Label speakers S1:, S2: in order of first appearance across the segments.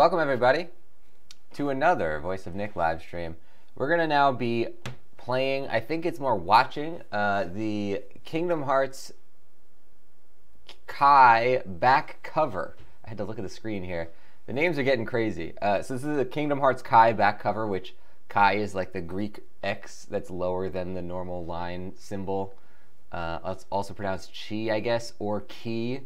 S1: Welcome everybody to another Voice of Nick live stream. We're gonna now be playing, I think it's more watching, the Kingdom Hearts Kai back cover. I had to look at the screen here. The names are getting crazy. So this is the Kingdom Hearts Kai back cover, which Kai is like the Greek X that's lower than the normal line symbol. It's also pronounced chi, I guess, or ki.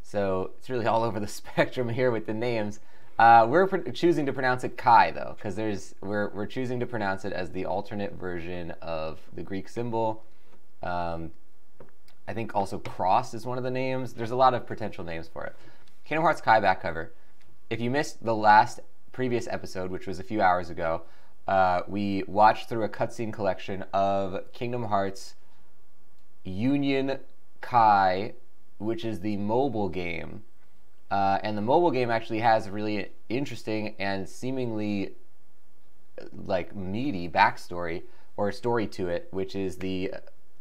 S1: So it's really all over the spectrum here with the names. We're choosing to pronounce it Kai though, because we're choosing to pronounce it as the alternate version of the Greek symbol. I think also cross is one of the names. There's a lot of potential names for it. Kingdom Hearts Kai back cover. If you missed the previous episode, which was a few hours ago, we watched through a cutscene collection of Kingdom Hearts Union Kai, which is the mobile game. And the mobile game actually has a really interesting and seemingly like meaty backstory or story to it, which is the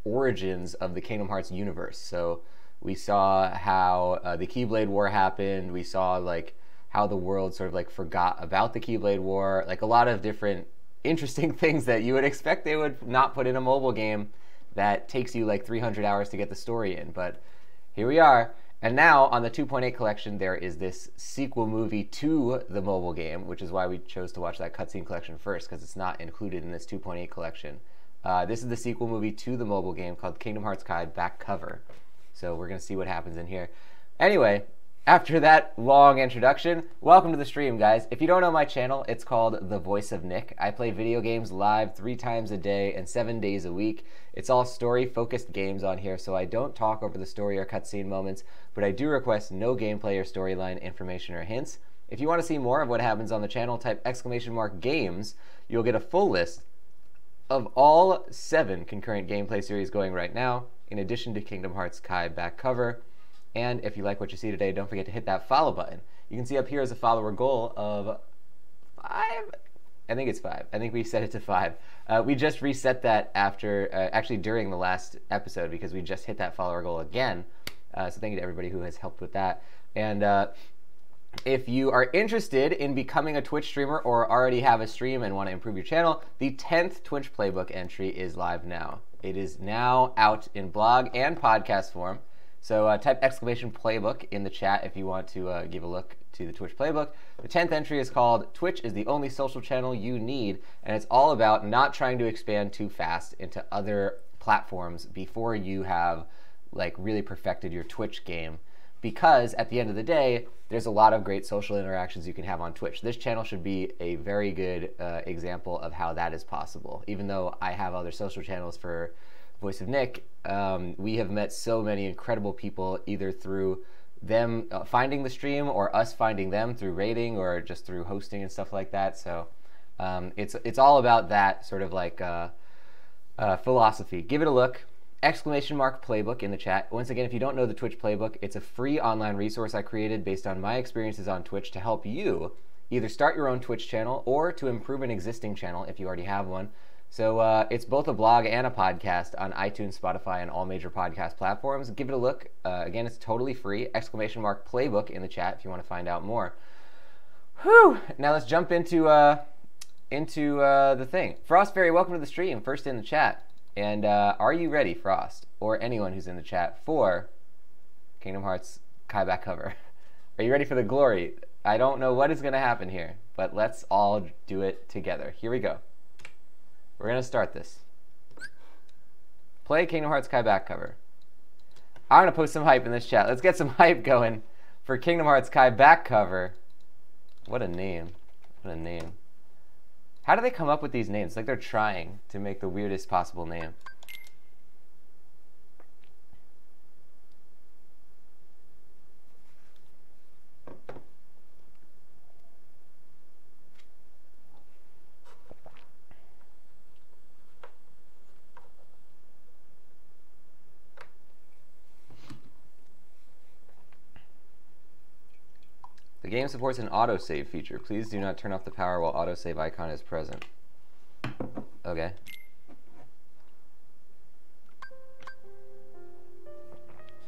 S1: origins of the Kingdom Hearts universe. So we saw how the Keyblade War happened. We saw like how the world sort of like forgot about the Keyblade War. Like a lot of different interesting things that you would expect they would not put in a mobile game that takes you like 300 hours to get the story in. But here we are. And now on the 2.8 collection, there is this sequel movie to the mobile game, which is why we chose to watch that cutscene collection first, because it's not included in this 2.8 collection. This is the sequel movie to the mobile game called Kingdom Hearts Kai back cover. So we're going to see what happens in here. Anyway, after that long introduction, welcome to the stream, guys. If you don't know my channel, it's called The Voice of Nick. I play video games live 3 times a day and 7 days a week. It's all story-focused games on here, so I don't talk over the story or cutscene moments, but I do request no gameplay or storyline information or hints. If you want to see more of what happens on the channel, type !games. You'll get a full list of all 7 concurrent gameplay series going right now, in addition to Kingdom Hearts Kai back cover. And if you like what you see today, don't forget to hit that follow button. You can see up here is a follower goal of 5. I think it's 5. I think we set it to 5. We just reset that after, actually during the last episode, because we just hit that follower goal again. So thank you to everybody who has helped with that. And if you are interested in becoming a Twitch streamer or already have a stream and want to improve your channel, the 10th Twitch Playbook entry is live now. It is now out in blog and podcast form. So type !playbook in the chat if you want to give a look to the Twitch Playbook. The 10th entry is called Twitch is the only social channel you need, and it's all about not trying to expand too fast into other platforms before you have like really perfected your Twitch game. Because at the end of the day, there's a lot of great social interactions you can have on Twitch. This channel should be a very good example of how that is possible. Even though I have other social channels for Voice of Nick, we have met so many incredible people either through them finding the stream or us finding them through rating or just through hosting and stuff like that. So it's all about that sort of like philosophy. Give it a look. !playbook in the chat. Once again, if you don't know the Twitch Playbook, it's a free online resource I created based on my experiences on Twitch to help you either start your own Twitch channel or to improve an existing channel if you already have one. So it's both a blog and a podcast on iTunes, Spotify, and all major podcast platforms. Give it a look. Again, it's totally free. !playbook in the chat if you want to find out more. Whew! Now let's jump into the thing. Frostberry, welcome to the stream. First in the chat. And are you ready, Frost, or anyone who's in the chat, for Kingdom Hearts Kai back cover? Are you ready for the glory? I don't know what is going to happen here, but let's all do it together. Here we go. We're going to start this. Play Kingdom Hearts Kai back cover. I'm going to post some hype in this chat. Let's get some hype going for Kingdom Hearts Kai back cover. What a name. What a name. How do they come up with these names? It's like they're trying to make the weirdest possible name. The game supports an autosave feature. Please do not turn off the power while autosave icon is present. Okay.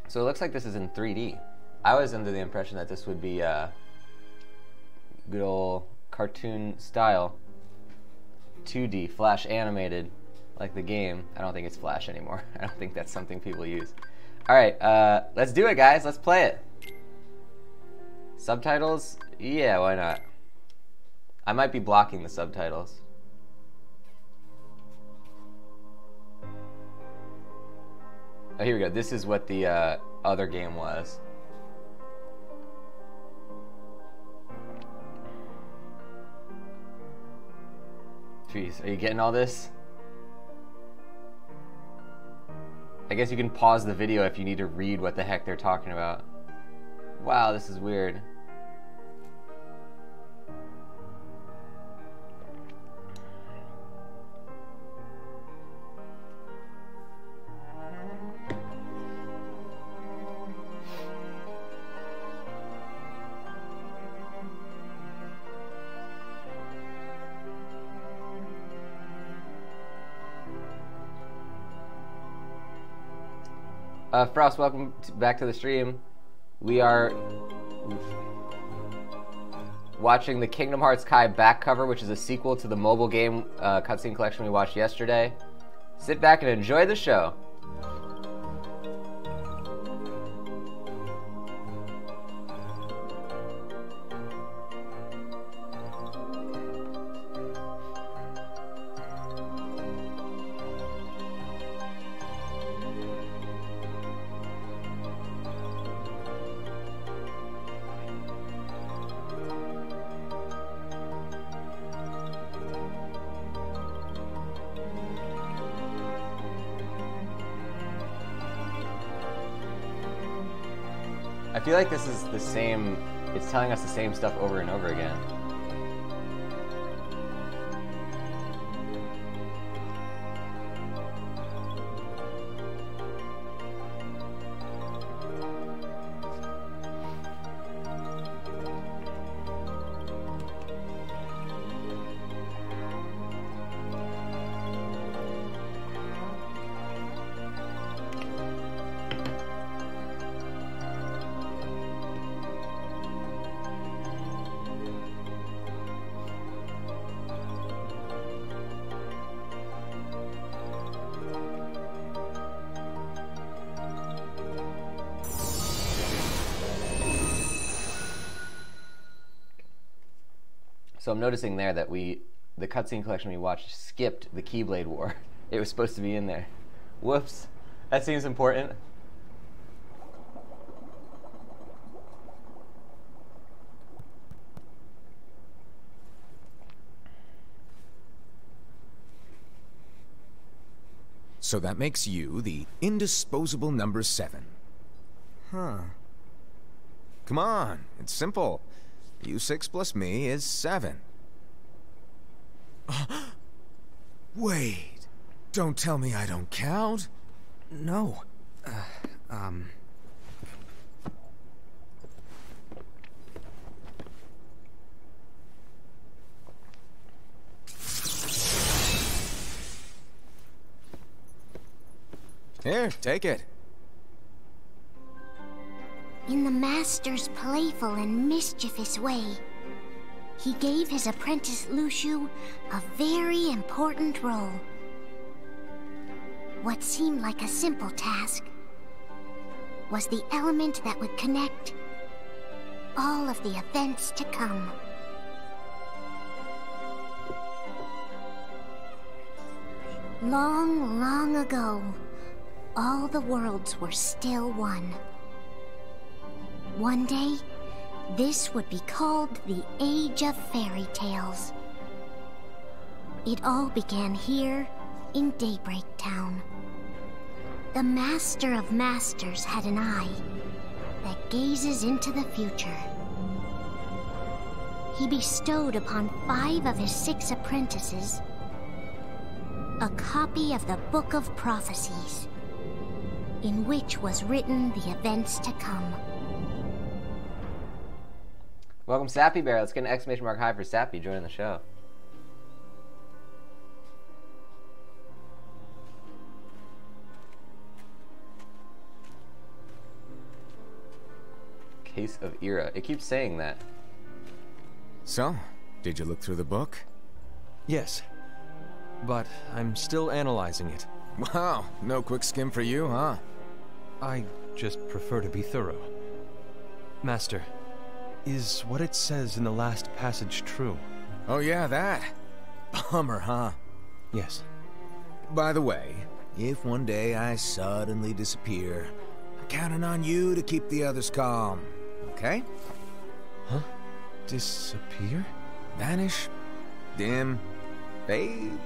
S1: So it looks like this is in 3D. I was under the impression that this would be good old cartoon style. 2D, Flash animated, like the game. I don't think it's Flash anymore. I don't think that's something people use. Alright, let's do it, guys. Let's play it. Subtitles? Yeah, why not? I might be blocking the subtitles. Oh, here we go. This is what the other game was. Jeez, are you getting all this? I guess you can pause the video if you need to read what the heck they're talking about. Wow, this is weird. Frost, welcome back to the stream. We are watching the Kingdom Hearts Kai back cover, which is a sequel to the mobile game cutscene collection we watched yesterday. Sit back and enjoy the show. I feel like this is the same, it's telling us the same stuff over and over again. So I'm noticing there that the cutscene collection we watched skipped the Keyblade War. It was supposed to be in there. Whoops. That seems important.
S2: So that makes you the indisposable number 7. Huh. Come on, it's simple. U6 plus me is 7. Wait, don't tell me I don't count.
S3: No.
S2: Here, take it.
S4: In the Master's playful and mischievous way, he gave his apprentice Lucio a very important role. What seemed like a simple task was the element that would connect all of the events to come. Long, long ago, all the worlds were still one. One day, this would be called the Age of Fairy Tales. It all began here in Daybreak Town. The Master of Masters had an eye that gazes into the future. He bestowed upon 5 of his 6 apprentices a copy of the Book of Prophecies, in which was written the events to come.
S1: Welcome, Sappy Bear. Let's get an exclamation mark high for Sappy joining the show. Case of Era. It keeps saying that.
S2: So, did you look through the book?
S3: Yes, but I'm still analyzing it.
S2: Wow, no quick skim for you, huh?
S3: I just prefer to be thorough. Master, is what it says in the last passage true?
S2: Oh yeah, that. Bummer, huh?
S3: Yes.
S2: By the way, if one day I suddenly disappear, I'm counting on you to keep the others calm, okay?
S3: Huh? Disappear?
S2: Vanish? Dim? Fade?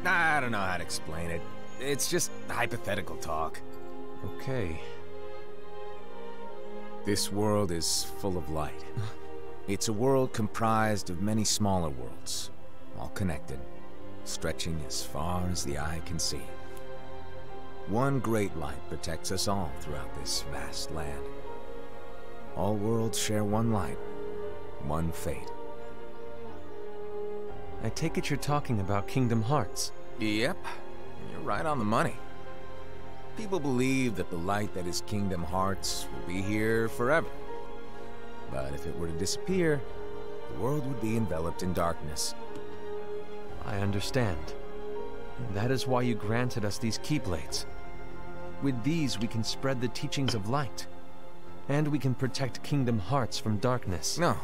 S2: I don't know how to explain it. It's just hypothetical talk.
S3: Okay.
S2: This world is full of light. It's a world comprised of many smaller worlds, all connected, stretching as far as the eye can see. One great light protects us all throughout this vast land. All worlds share one light, one fate.
S3: I take it you're talking about Kingdom Hearts.
S2: Yep, you're right on the money. People believe that the light that is Kingdom Hearts will be here forever. But if it were to disappear, the world would be enveloped in darkness.
S3: I understand. And that is why you granted us these Keyblades. With these, we can spread the teachings of light. And we can protect Kingdom Hearts from darkness.
S2: No,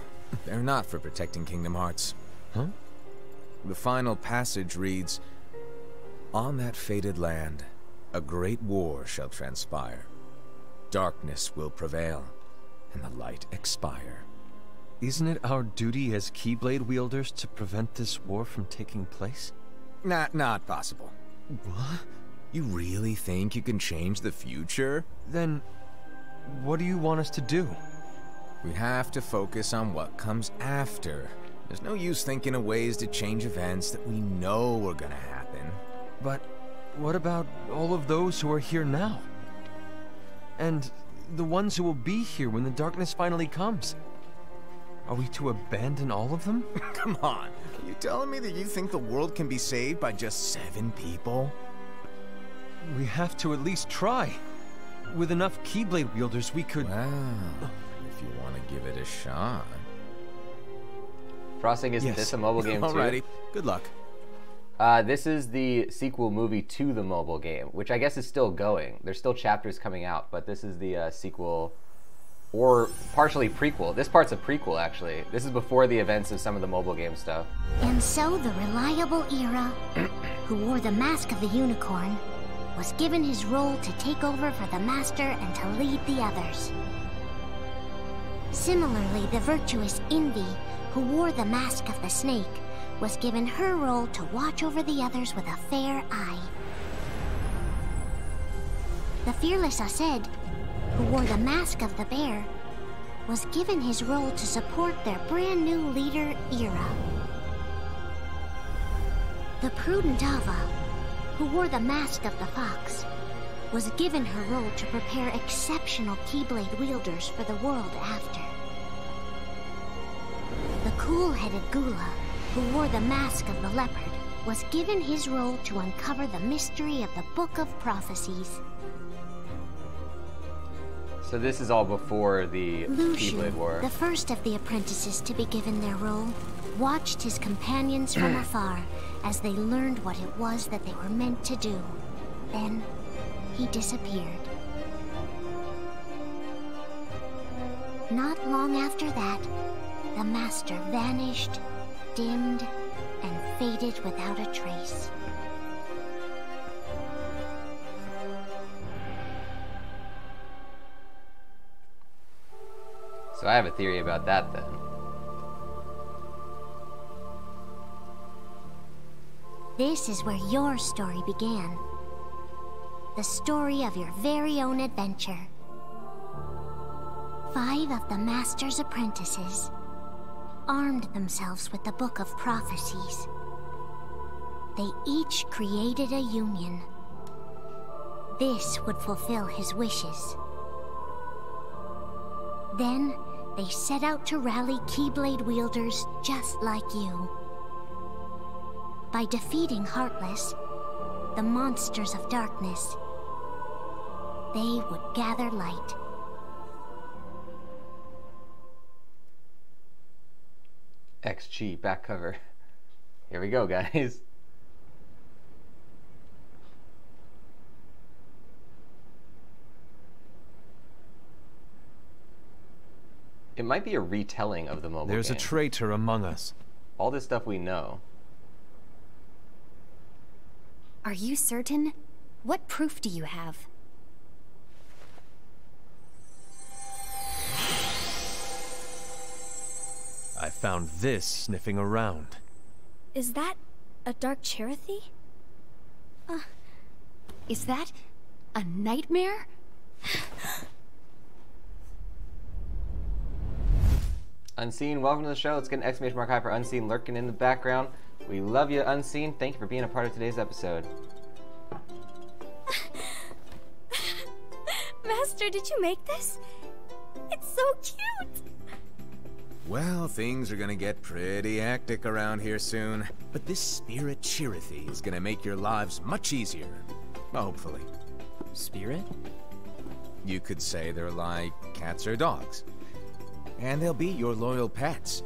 S2: they're not for protecting Kingdom Hearts.
S3: Huh?
S2: The final passage reads, "On that fated land, a great war shall transpire. Darkness will prevail, and the light expire."
S3: Isn't it our duty as Keyblade wielders to prevent this war from taking place?
S2: Not possible.
S3: What?
S2: You really think you can change the future?
S3: Then, what do you want us to do?
S2: We have to focus on what comes after. There's no use thinking of ways to change events that we know are gonna happen.
S3: But what about all of those who are here now? And the ones who will be here when the darkness finally comes? Are we to abandon all of them?
S2: Come on, are you telling me that you think the world can be saved by just 7 people?
S3: We have to at least try. With enough Keyblade wielders, we could...
S2: Well, if you want to give it a shot.
S1: Frosting, isn't
S3: Yes.
S1: this a mobile game too?
S2: Alrighty, good luck.
S1: This is the sequel movie to the mobile game, which I guess is still going. There's still chapters coming out, but this is the sequel, or partially prequel. This part's a prequel, actually. This is before the events of some of the mobile game stuff.
S4: And so the reliable Era, who wore the mask of the unicorn, was given his role to take over for the Master and to lead the others. Similarly, the virtuous Envy, who wore the mask of the snake, was given her role to watch over the others with a fair eye. The fearless Aced, who wore the mask of the bear, was given his role to support their brand new leader, Era. The prudent Ava, who wore the mask of the fox, was given her role to prepare exceptional Keyblade wielders for the world after. The cool-headed Gula, who wore the mask of the leopard, was given his role to uncover the mystery of the Book of Prophecies.
S1: So this is all before the
S4: Lucian,
S1: Keyblade War.
S4: the first of the apprentices to be given their role, watched his companions from afar as they learned what it was that they were meant to do. Then, he disappeared. Not long after that, the Master vanished, dimmed, and faded without a trace.
S1: So I have a theory about that then.
S4: This is where your story began. The story of your very own adventure. 5 of the Master's apprentices armed themselves with the Book of Prophecies. They each created a union. This would fulfill his wishes. Then, they set out to rally Keyblade wielders just like you. By defeating Heartless, the monsters of darkness, they would gather light.
S1: XG back cover. Here we go, guys. It might be a retelling of the mobile
S3: There's
S1: game.
S3: a traitor among us.
S1: All this stuff we know.
S4: Are you certain? What proof do you have?
S3: I found this sniffing around.
S5: Is that a dark Cherothy?
S4: Is that a nightmare?
S1: Unseen, welcome to the show. Let's get an exclamation mark high for Unseen lurking in the background. We love you, Unseen. Thank you for being a part of today's episode.
S5: Master, did you make this? It's so cute!
S2: Well, things are gonna get pretty hectic around here soon. But this spirit Cherothy is gonna make your lives much easier. Hopefully.
S6: Spirit?
S2: You could say they're like cats or dogs. And they'll be your loyal pets.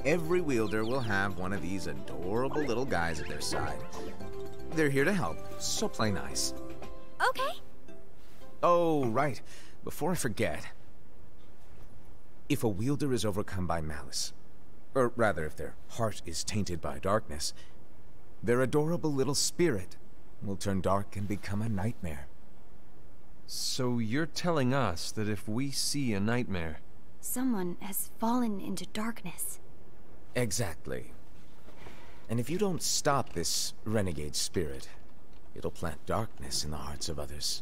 S2: Every wielder will have one of these adorable little guys at their side. They're here to help, so play nice.
S5: Okay.
S2: Oh, right. Before I forget. If a wielder is overcome by malice, or rather if their heart is tainted by darkness, their adorable little spirit will turn dark and become a nightmare.
S3: So you're telling us that if we see a nightmare...
S4: Someone has fallen into darkness.
S2: Exactly. And if you don't stop this renegade spirit, it'll plant darkness in the hearts of others.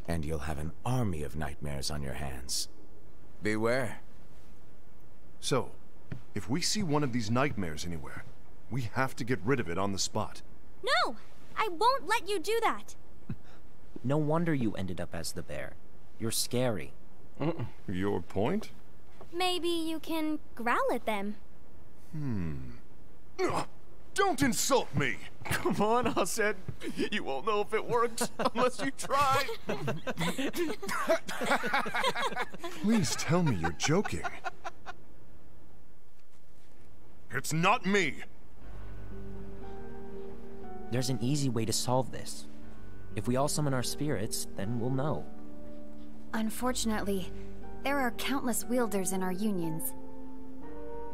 S2: And you'll have an army of nightmares on your hands. Beware.
S7: So, if we see one of these nightmares anywhere, we have to get rid of it on the spot.
S5: No! I won't let you do that!
S6: No wonder you ended up as the bear. You're scary.
S7: Your point?
S5: Maybe you can growl at them.
S7: Don't insult me!
S8: Come on, Hassan. You won't know if it works unless you try.
S7: Please tell me you're joking. It's not me!
S6: There's an easy way to solve this. If we all summon our spirits, then we'll know.
S4: Unfortunately, there are countless wielders in our unions.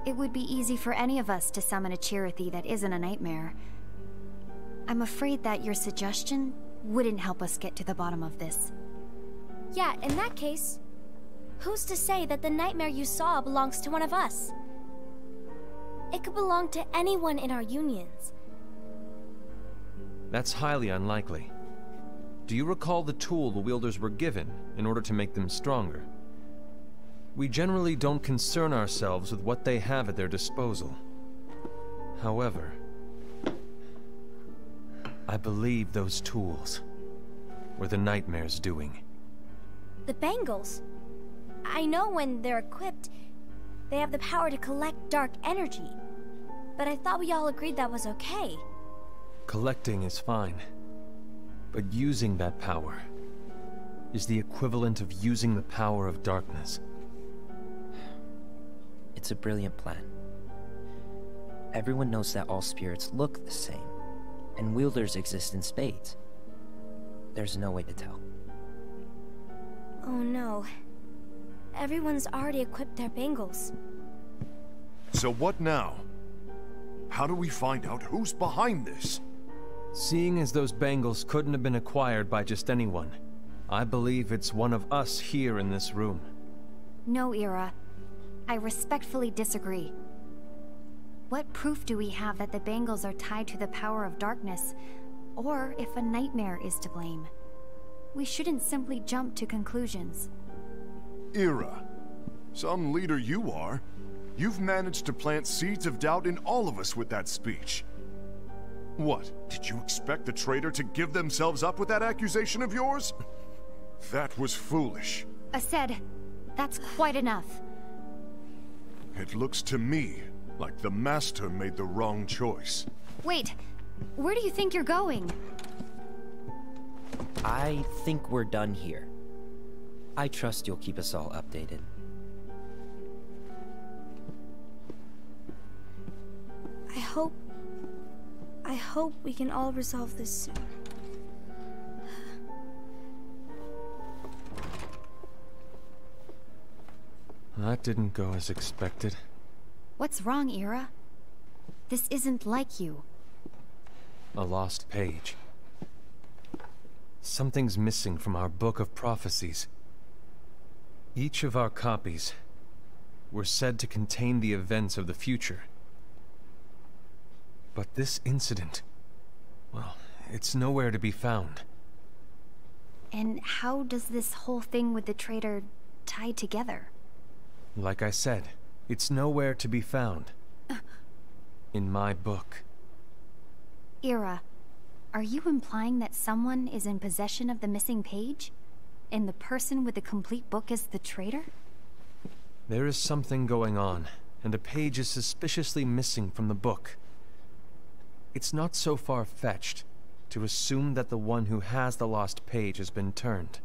S4: It would be easy for any of us to summon a Cherothy that isn't a nightmare. I'm afraid that your suggestion wouldn't help us get to the bottom of this.
S5: Yeah, in that case, who's to say that the nightmare you saw belongs to one of us? It could belong to anyone in our unions.
S3: That's highly unlikely. Do you recall the tool the wielders were given in order to make them stronger? We generally don't concern ourselves with what they have at their disposal. However, I believe those tools were the nightmare's doing.
S5: The bangles. I know when they're equipped, they have the power to collect dark energy. But I thought we all agreed that was okay.
S3: Collecting is fine. But using that power is the equivalent of using the power of darkness.
S6: It's a brilliant plan. Everyone knows that all spirits look the same, and wielders exist in spades. There's no way to tell.
S5: Oh no. Everyone's already equipped their bangles.
S7: So what now? How do we find out who's behind this?
S3: Seeing as those bangles couldn't have been acquired by just anyone, I believe it's one of us here in this room.
S4: No, Ira. I respectfully disagree. What proof do we have that the bangles are tied to the power of darkness, or if a nightmare is to blame? We shouldn't simply jump to conclusions.
S7: Ira, some leader you are. You've managed to plant seeds of doubt in all of us with that speech. What, did you expect the traitor to give themselves up with that accusation of yours? That was foolish.
S4: Aced, that's quite enough.
S7: It looks to me like the Master made the wrong choice.
S4: Wait, where do you think you're going?
S6: I think we're done here. I trust you'll keep us all updated.
S5: hope we can all resolve this soon.
S3: That didn't go as expected.
S9: What's wrong, Ira? This isn't like you.
S3: A lost page. Something's missing from our book of prophecies. Each of our copies were said to contain the events of the future. But this incident, well, it's nowhere to be found.
S9: And how does this whole thing with the traitor tie together?
S3: Like I said, it's nowhere to be found. In my book.
S9: Ira, are you implying that someone is in possession of the missing page? And the person with the complete book is the traitor?
S3: There is something going on, and a page is suspiciously missing from the book. It's not so far-fetched to assume that the one who has the lost page has been turned,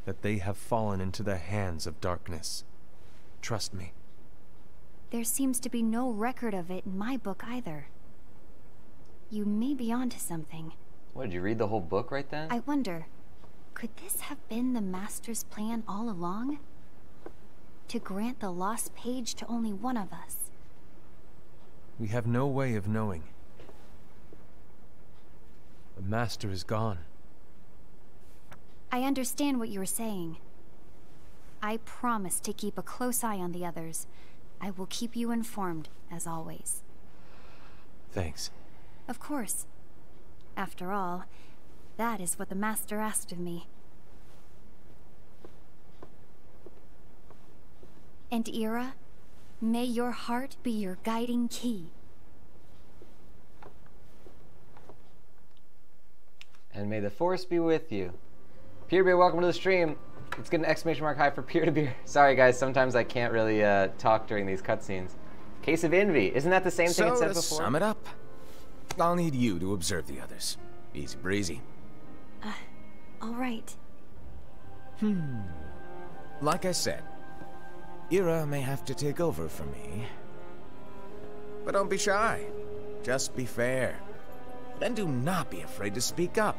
S3: that they have fallen into the hands of darkness. Trust me.
S9: There seems to be no record of it in my book either. You may be onto something.
S1: What, did you read the whole book right then?
S9: I wonder, could this have been the Master's plan all along? To grant the lost page to only one of us?
S3: We have no way of knowing. The Master is gone.
S9: I understand what you are saying. I promise to keep a close eye on the others. I will keep you informed, as always.
S3: Thanks.
S9: Of course. After all, that is what the Master asked of me. And Ira, may your heart be your guiding key.
S1: And may the force be with you. Peer-to-beer, welcome to the stream. Let's get an exclamation mark high for peer-to-beer. Sorry guys, sometimes I can't really talk during these cutscenes. Case of envy. Isn't that the same thing it said before?
S2: So to sum it up, I'll need you to observe the others. Easy breezy.
S9: All right.
S2: Like I said, Ira may have to take over for me. But don't be shy. Just be fair. And do not be afraid to speak up.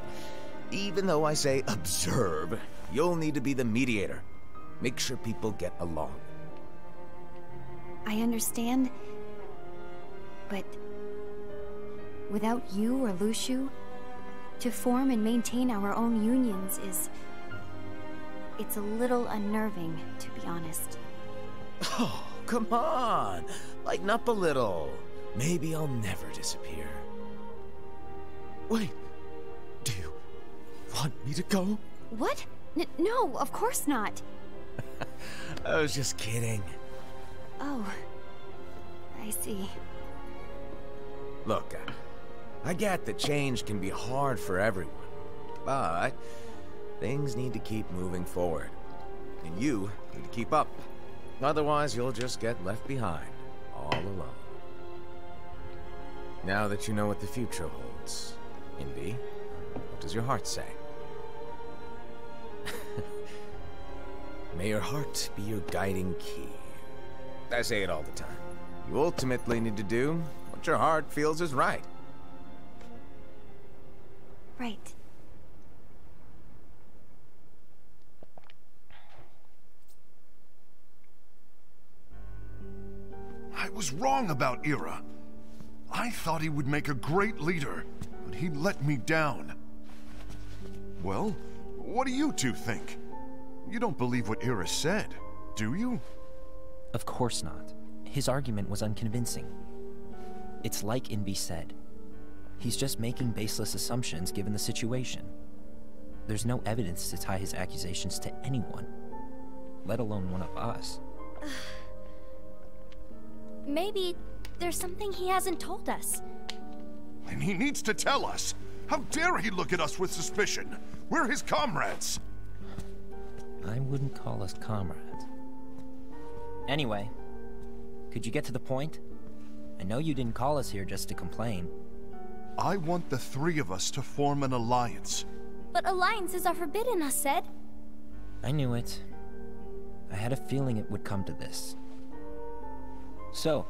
S2: Even though I say observe, you'll need to be the mediator. Make sure people get along.
S9: I understand, but without you or Luciu, to form and maintain our own unions it's a little unnerving, to be honest.
S2: Oh, come on. Lighten up a little. Maybe I'll never disappear. Wait. Do you want me to go?
S9: What? No, of course not.
S2: I was just kidding.
S9: Oh, I see.
S2: Look, I get that change can be hard for everyone, but things need to keep moving forward. And you need to keep up. Otherwise, you'll just get left behind, all alone. Now that you know what the future holds, Invi, what does your heart say? May your heart be your guiding key. I say it all the time. You ultimately need to do what your heart feels is right.
S9: Right.
S7: I was wrong about Ira. I thought he would make a great leader, but he let me down. Well, what do you two think? You don't believe what Ira said, do you?
S6: Of course not. His argument was unconvincing. It's like Invi said. He's just making baseless assumptions given the situation. There's no evidence to tie his accusations to anyone, let alone one of us.
S5: Maybe there's something he hasn't told us.
S7: And he needs to tell us. How dare he look at us with suspicion? We're his comrades.
S6: I wouldn't call us comrades. Anyway, could you get to the point? I know you didn't call us here just to complain.
S7: I want the three of us to form an alliance.
S5: But alliances are forbidden, us said.
S6: I knew it. I had a feeling it would come to this. So,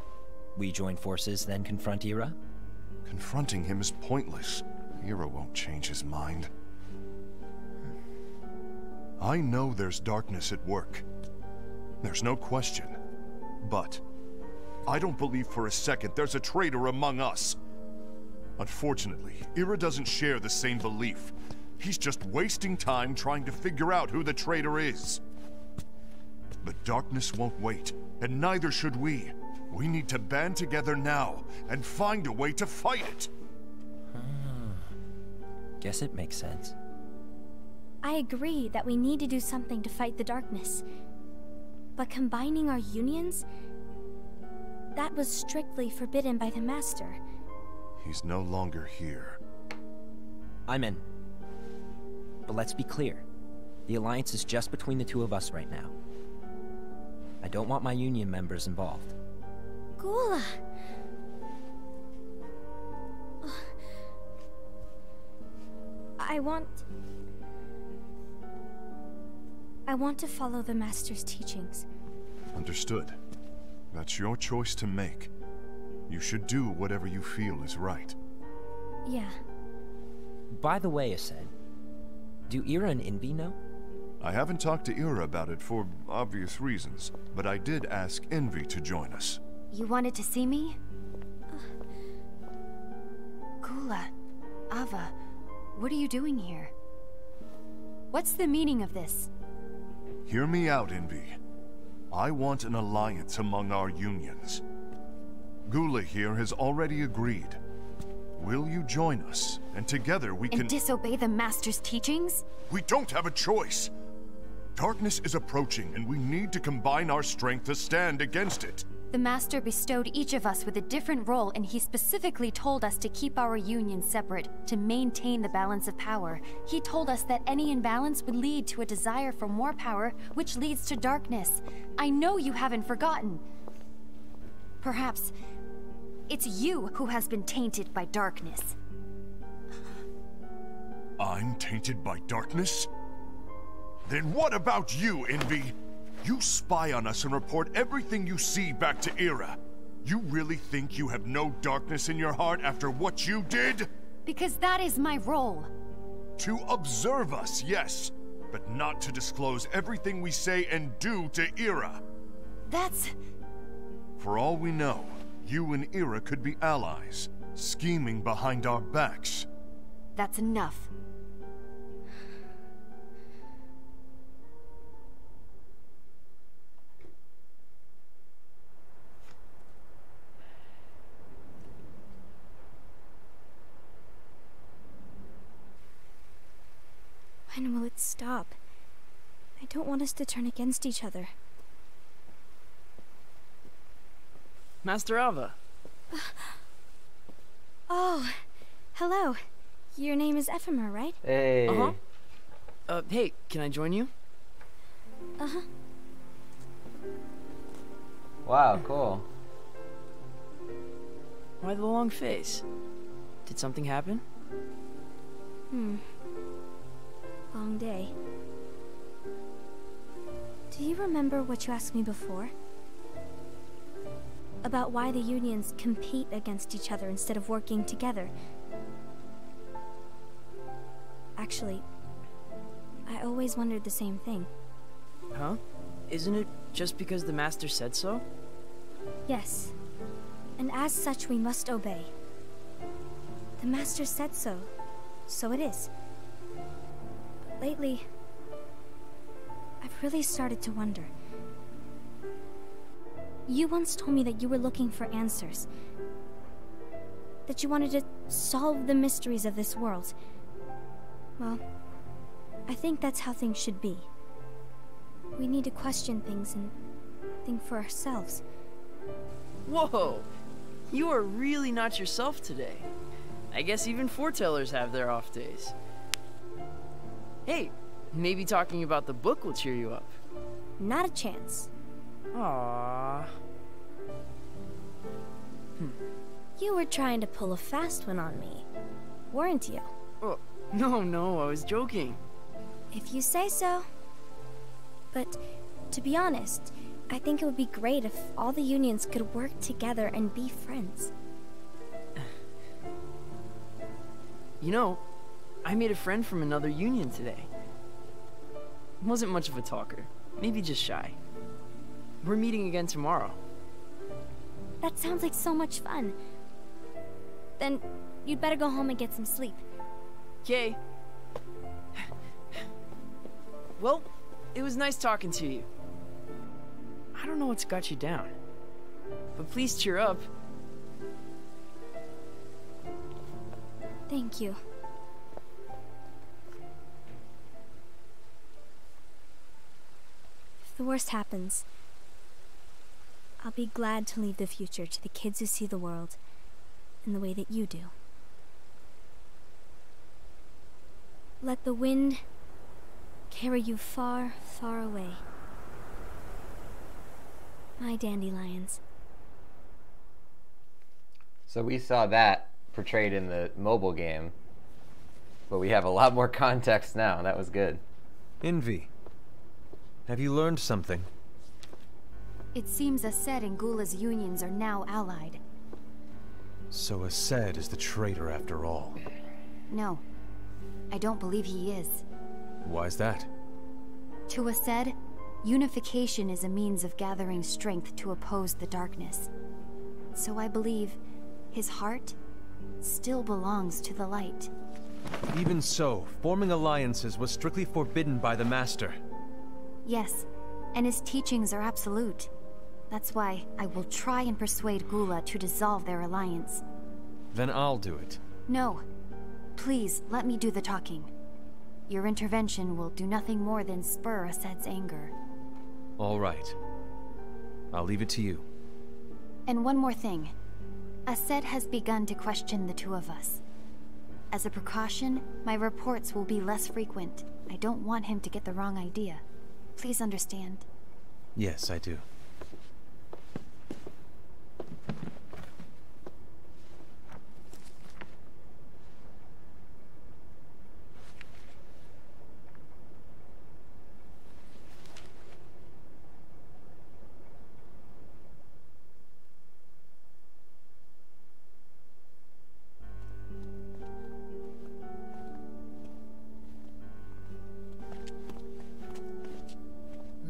S6: we join forces, then confront Ira?
S7: Confronting him is pointless. Ira won't change his mind. I know there's darkness at work. There's no question. But I don't believe for a second there's a traitor among us. Unfortunately, Ira doesn't share the same belief. He's just wasting time trying to figure out who the traitor is. The darkness won't wait, and neither should we. We need to band together now and find a way to fight it.
S6: Guess it makes sense.
S5: I agree that we need to do something to fight the darkness. But combining our unions? That was strictly forbidden by the Master.
S7: He's no longer here.
S6: I'm in. But let's be clear. The Alliance is just between the two of us right now. I don't want my Union members involved.
S5: Gula! I want to follow the Master's teachings.
S7: Understood. That's your choice to make. You should do whatever you feel is right.
S5: Yeah.
S6: By the way, Ased, do Ira and Envy know?
S7: I haven't talked to Ira about it for obvious reasons, but I did ask Envy to join us.
S9: You wanted to see me? Gula, Ava, what are you doing here? What's the meaning of this?
S7: Hear me out, Envy. I want an alliance among our unions. Gula here has already agreed. Will you join us? And together we can—
S9: And disobey the Master's teachings?
S7: We don't have a choice! Darkness is approaching, and we need to combine our strength to stand against it.
S9: The Master bestowed each of us with a different role, and he specifically told us to keep our union separate, to maintain the balance of power. He told us that any imbalance would lead to a desire for more power, which leads to darkness. I know you haven't forgotten. Perhaps it's you who has been tainted by darkness.
S7: I'm tainted by darkness? Then what about you, Envy? You spy on us and report everything you see back to Ira. You really think you have no darkness in your heart after what you did?
S9: Because that is my role.
S7: To observe us, yes, but not to disclose everything we say and do to Ira.
S9: That's...
S7: For all we know, you and Ira could be allies, scheming behind our backs.
S9: That's enough.
S5: When will it stop? I don't want us to turn against each other.
S10: Master Ava.
S5: Oh, hello. Your name is Ephemer, right?
S1: Hey.
S10: Hey, can I join you?
S5: Uh-huh.
S1: Wow, cool.
S10: Why the long face? Did something happen?
S5: Long day. Do you remember what you asked me before? About why the unions compete against each other instead of working together. Actually, I always wondered the same thing.
S10: Huh? Isn't it just because the Master said so?
S5: Yes. And as such, we must obey. The Master said so. So it is. But lately, I've really started to wonder. You once told me that you were looking for answers. That you wanted to solve the mysteries of this world. Well, I think that's how things should be. We need to question things and think for ourselves.
S10: Whoa! You are really not yourself today. I guess even foretellers have their off days. Hey, maybe talking about the book will cheer you up.
S5: Not a chance.
S10: Aww.
S5: You were trying to pull a fast one on me, weren't you?
S10: Oh, no, I was joking.
S5: If you say so. But, to be honest, I think it would be great if all the unions could work together and be friends.
S10: You know, I made a friend from another union today. Wasn't much of a talker, maybe just shy. We're meeting again tomorrow.
S5: That sounds like so much fun. Then you'd better go home and get some sleep.
S10: Okay. Well, it was nice talking to you. I don't know what's got you down, but please cheer up.
S5: Thank you. If the worst happens, I'll be glad to leave the future to the kids who see the world in the way that you do. Let the wind carry you far, far away. My dandelions.
S1: So we saw that portrayed in the mobile game, but we have a lot more context now. That was good.
S3: Envy, have you learned something?
S9: It seems Ased and Gula's unions are now allied.
S3: So Ased is the traitor after all.
S9: No, I don't believe he is.
S3: Why's that?
S9: To Ased, unification is a means of gathering strength to oppose the darkness. So I believe his heart still belongs to the light.
S3: Even so, forming alliances was strictly forbidden by the Master.
S9: Yes, and his teachings are absolute. That's why I will try and persuade Gula to dissolve their alliance.
S3: Then I'll do it.
S9: No. Please, let me do the talking. Your intervention will do nothing more than spur Ased's anger.
S3: All right. I'll leave it to you.
S9: And one more thing. Ased has begun to question the two of us. As a precaution, my reports will be less frequent. I don't want him to get the wrong idea. Please understand.
S3: Yes, I do.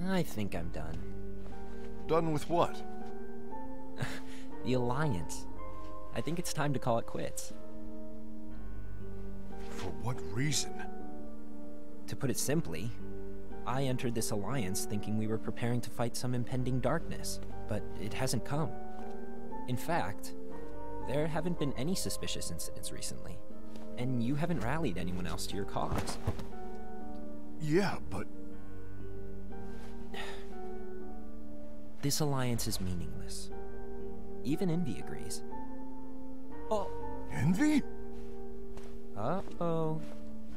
S6: I think I'm done.
S7: Done with what?
S6: The Alliance. I think it's time to call it quits.
S7: For what reason?
S6: To put it simply, I entered this alliance thinking we were preparing to fight some impending darkness, but it hasn't come. In fact, there haven't been any suspicious incidents recently, and you haven't rallied anyone else to your cause.
S7: Yeah, but...
S6: This alliance is meaningless. Even Envy agrees. Oh.
S7: Envy?
S6: Uh-oh.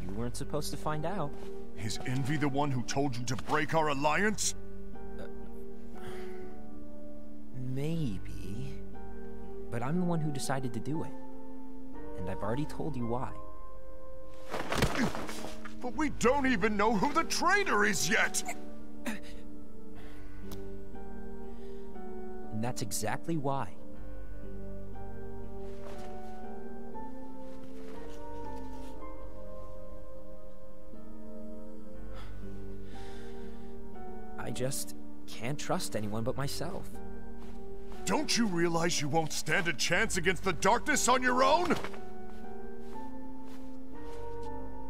S6: You weren't supposed to find out.
S7: Is Envy the one who told you to break our alliance?
S6: Maybe. But I'm the one who decided to do it. And I've already told you why.
S7: But we don't even know who the traitor is yet!
S6: And that's exactly why. I just can't trust anyone but myself.
S7: Don't you realize you won't stand a chance against the darkness on your own?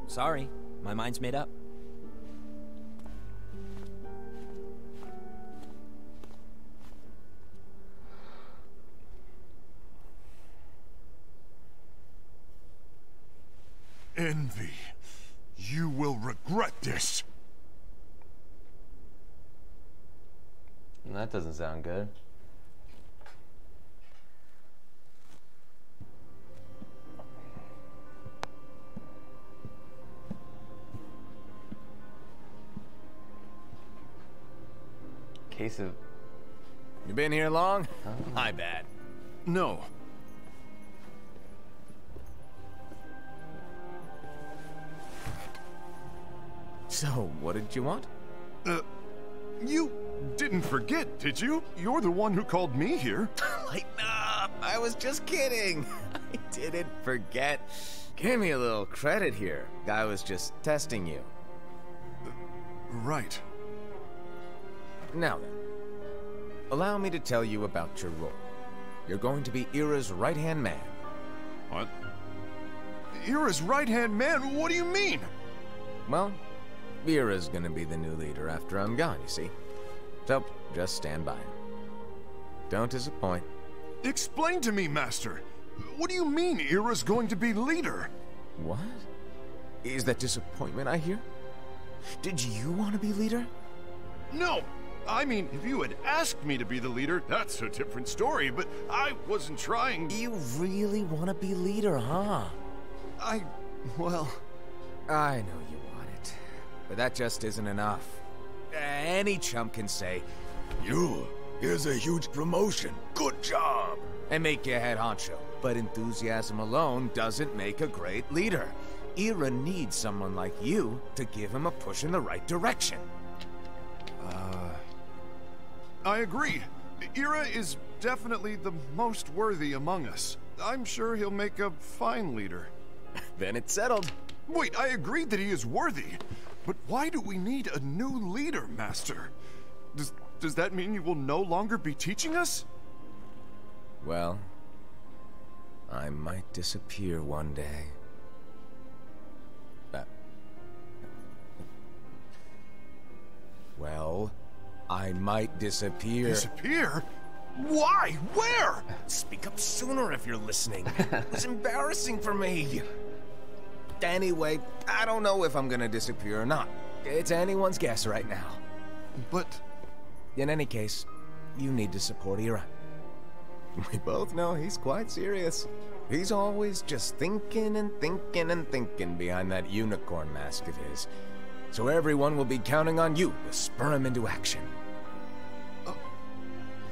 S6: Sorry, my mind's made up.
S7: Envy, you will regret this.
S1: That doesn't sound good. Case of...
S2: You been here long? My bad.
S7: No.
S2: So, what did you want?
S7: You didn't forget, did you? You're the one who called me here.
S2: Lighten up! I was just kidding. I didn't forget. Give me a little credit here. I was just testing you.
S7: Right.
S2: Now then, allow me to tell you about your role. You're going to be Ira's right-hand man.
S7: What? Ira's right-hand man? What do you mean?
S2: Well, Ira's gonna be the new leader after I'm gone, you see. So, just stand by. Don't disappoint.
S7: Explain to me, Master. What do you mean Ira's going to be leader?
S2: What? Is that disappointment I hear? Did you want to be leader?
S7: No! I mean, if you had asked me to be the leader, that's a different story, but I wasn't trying.
S2: You really want to be leader, huh?
S7: Well...
S2: I know you want it, but that just isn't enough. Any chump can say, here's a huge promotion, good job, and make you head honcho. But enthusiasm alone doesn't make a great leader. Ira needs someone like you to give him a push in the right direction.
S7: I agree. Ira is definitely the most worthy among us. I'm sure he'll make a fine leader.
S2: Then it's settled.
S7: Wait, I agreed that he is worthy. But why do we need a new leader, Master? Does that mean you will no longer be teaching us?
S2: Well, I might disappear one day. Well, I might disappear.
S7: Disappear? Why? Where?
S2: Speak up sooner if you're listening. It's embarrassing for me. Anyway, I don't know if I'm gonna disappear or not. It's anyone's guess right now.
S7: But...
S2: in any case, you need to support Ira. We both know he's quite serious. He's always just thinking and thinking and thinking behind that unicorn mask of his. So everyone will be counting on you to spur him into action.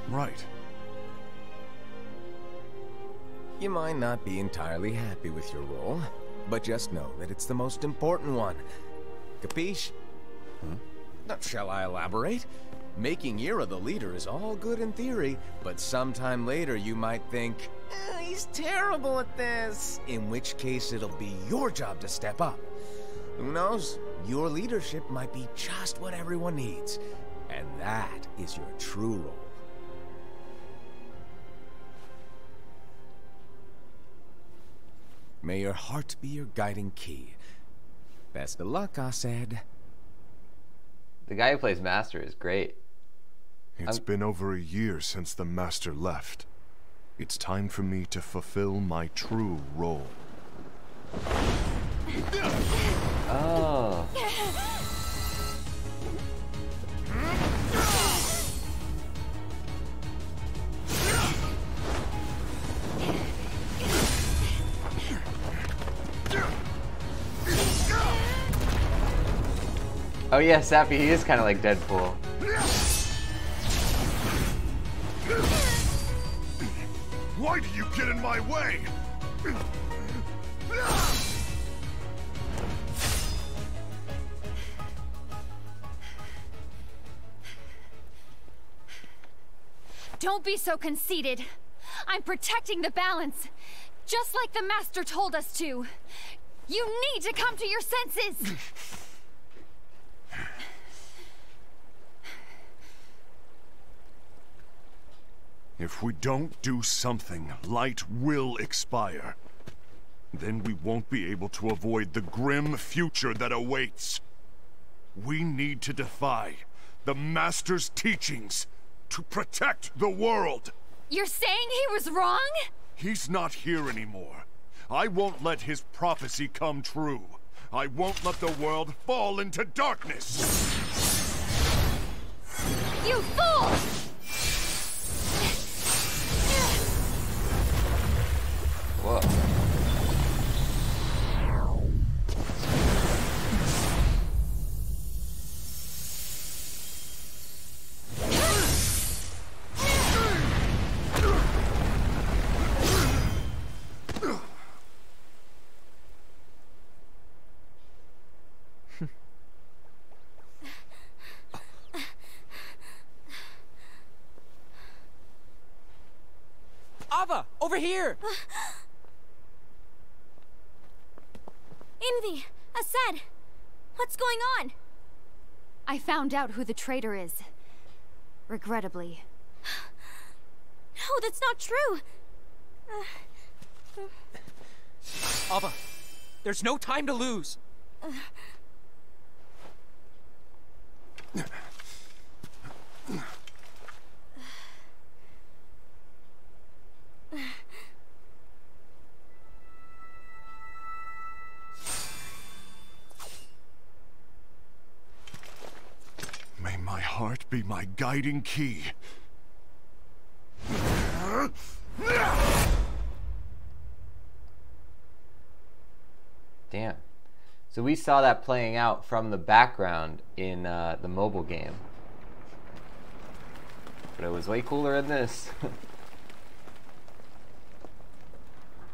S7: Right.
S2: You might not be entirely happy with your role, but just know that it's the most important one. Capiche? Shall I elaborate? Making Ira the leader is all good in theory, but sometime later you might think, he's terrible at this. In which case it'll be your job to step up. Who knows? Your leadership might be just what everyone needs. And that is your true role. May your heart be your guiding key. Best of luck, I said.
S1: The guy who plays Master is great.
S7: It's been over a year since the Master left. It's time for me to fulfill my true role.
S1: Oh. Oh yeah, Sappy, he is kind of like Deadpool.
S7: Why do you get in my way?
S9: Don't be so conceited. I'm protecting the balance, just like the Master told us to. You need to come to your senses.
S7: If we don't do something, light will expire. Then we won't be able to avoid the grim future that awaits. We need to defy the Master's teachings to protect the world.
S9: You're saying he was wrong?
S7: He's not here anymore. I won't let his prophecy come true. I won't let the world fall into darkness.
S9: You fool!
S1: Whoa.
S6: Ava, over here!
S5: Envy! Ased! What's going on?
S9: I found out who the traitor is. Regrettably.
S5: No, that's not true!
S6: Ava, there's no time to lose!
S7: May my heart be my guiding key.
S1: Damn. So we saw that playing out from the background in the mobile game. But it was way cooler in this.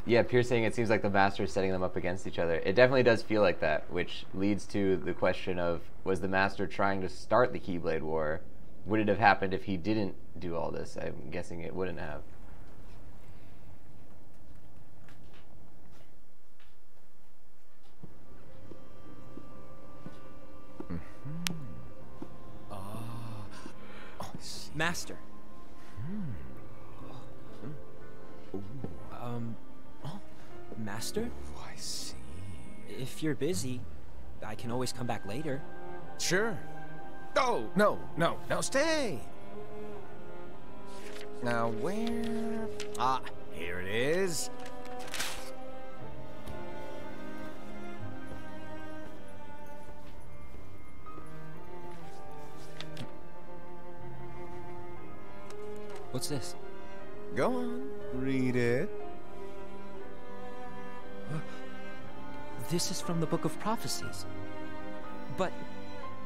S1: Yeah, Pierce saying it seems like the Master is setting them up against each other. It definitely does feel like that, which leads to the question of, was the Master trying to start the Keyblade War? Would it have happened if he didn't do all this? I'm guessing it wouldn't have.
S6: Master. Master?
S2: Oh, I see.
S6: If you're busy, I can always come back later.
S2: Sure. Oh, no, stay! Now, where... Ah, here it is.
S6: What's this?
S2: Go on, read it.
S6: This is from the Book of Prophecies. But...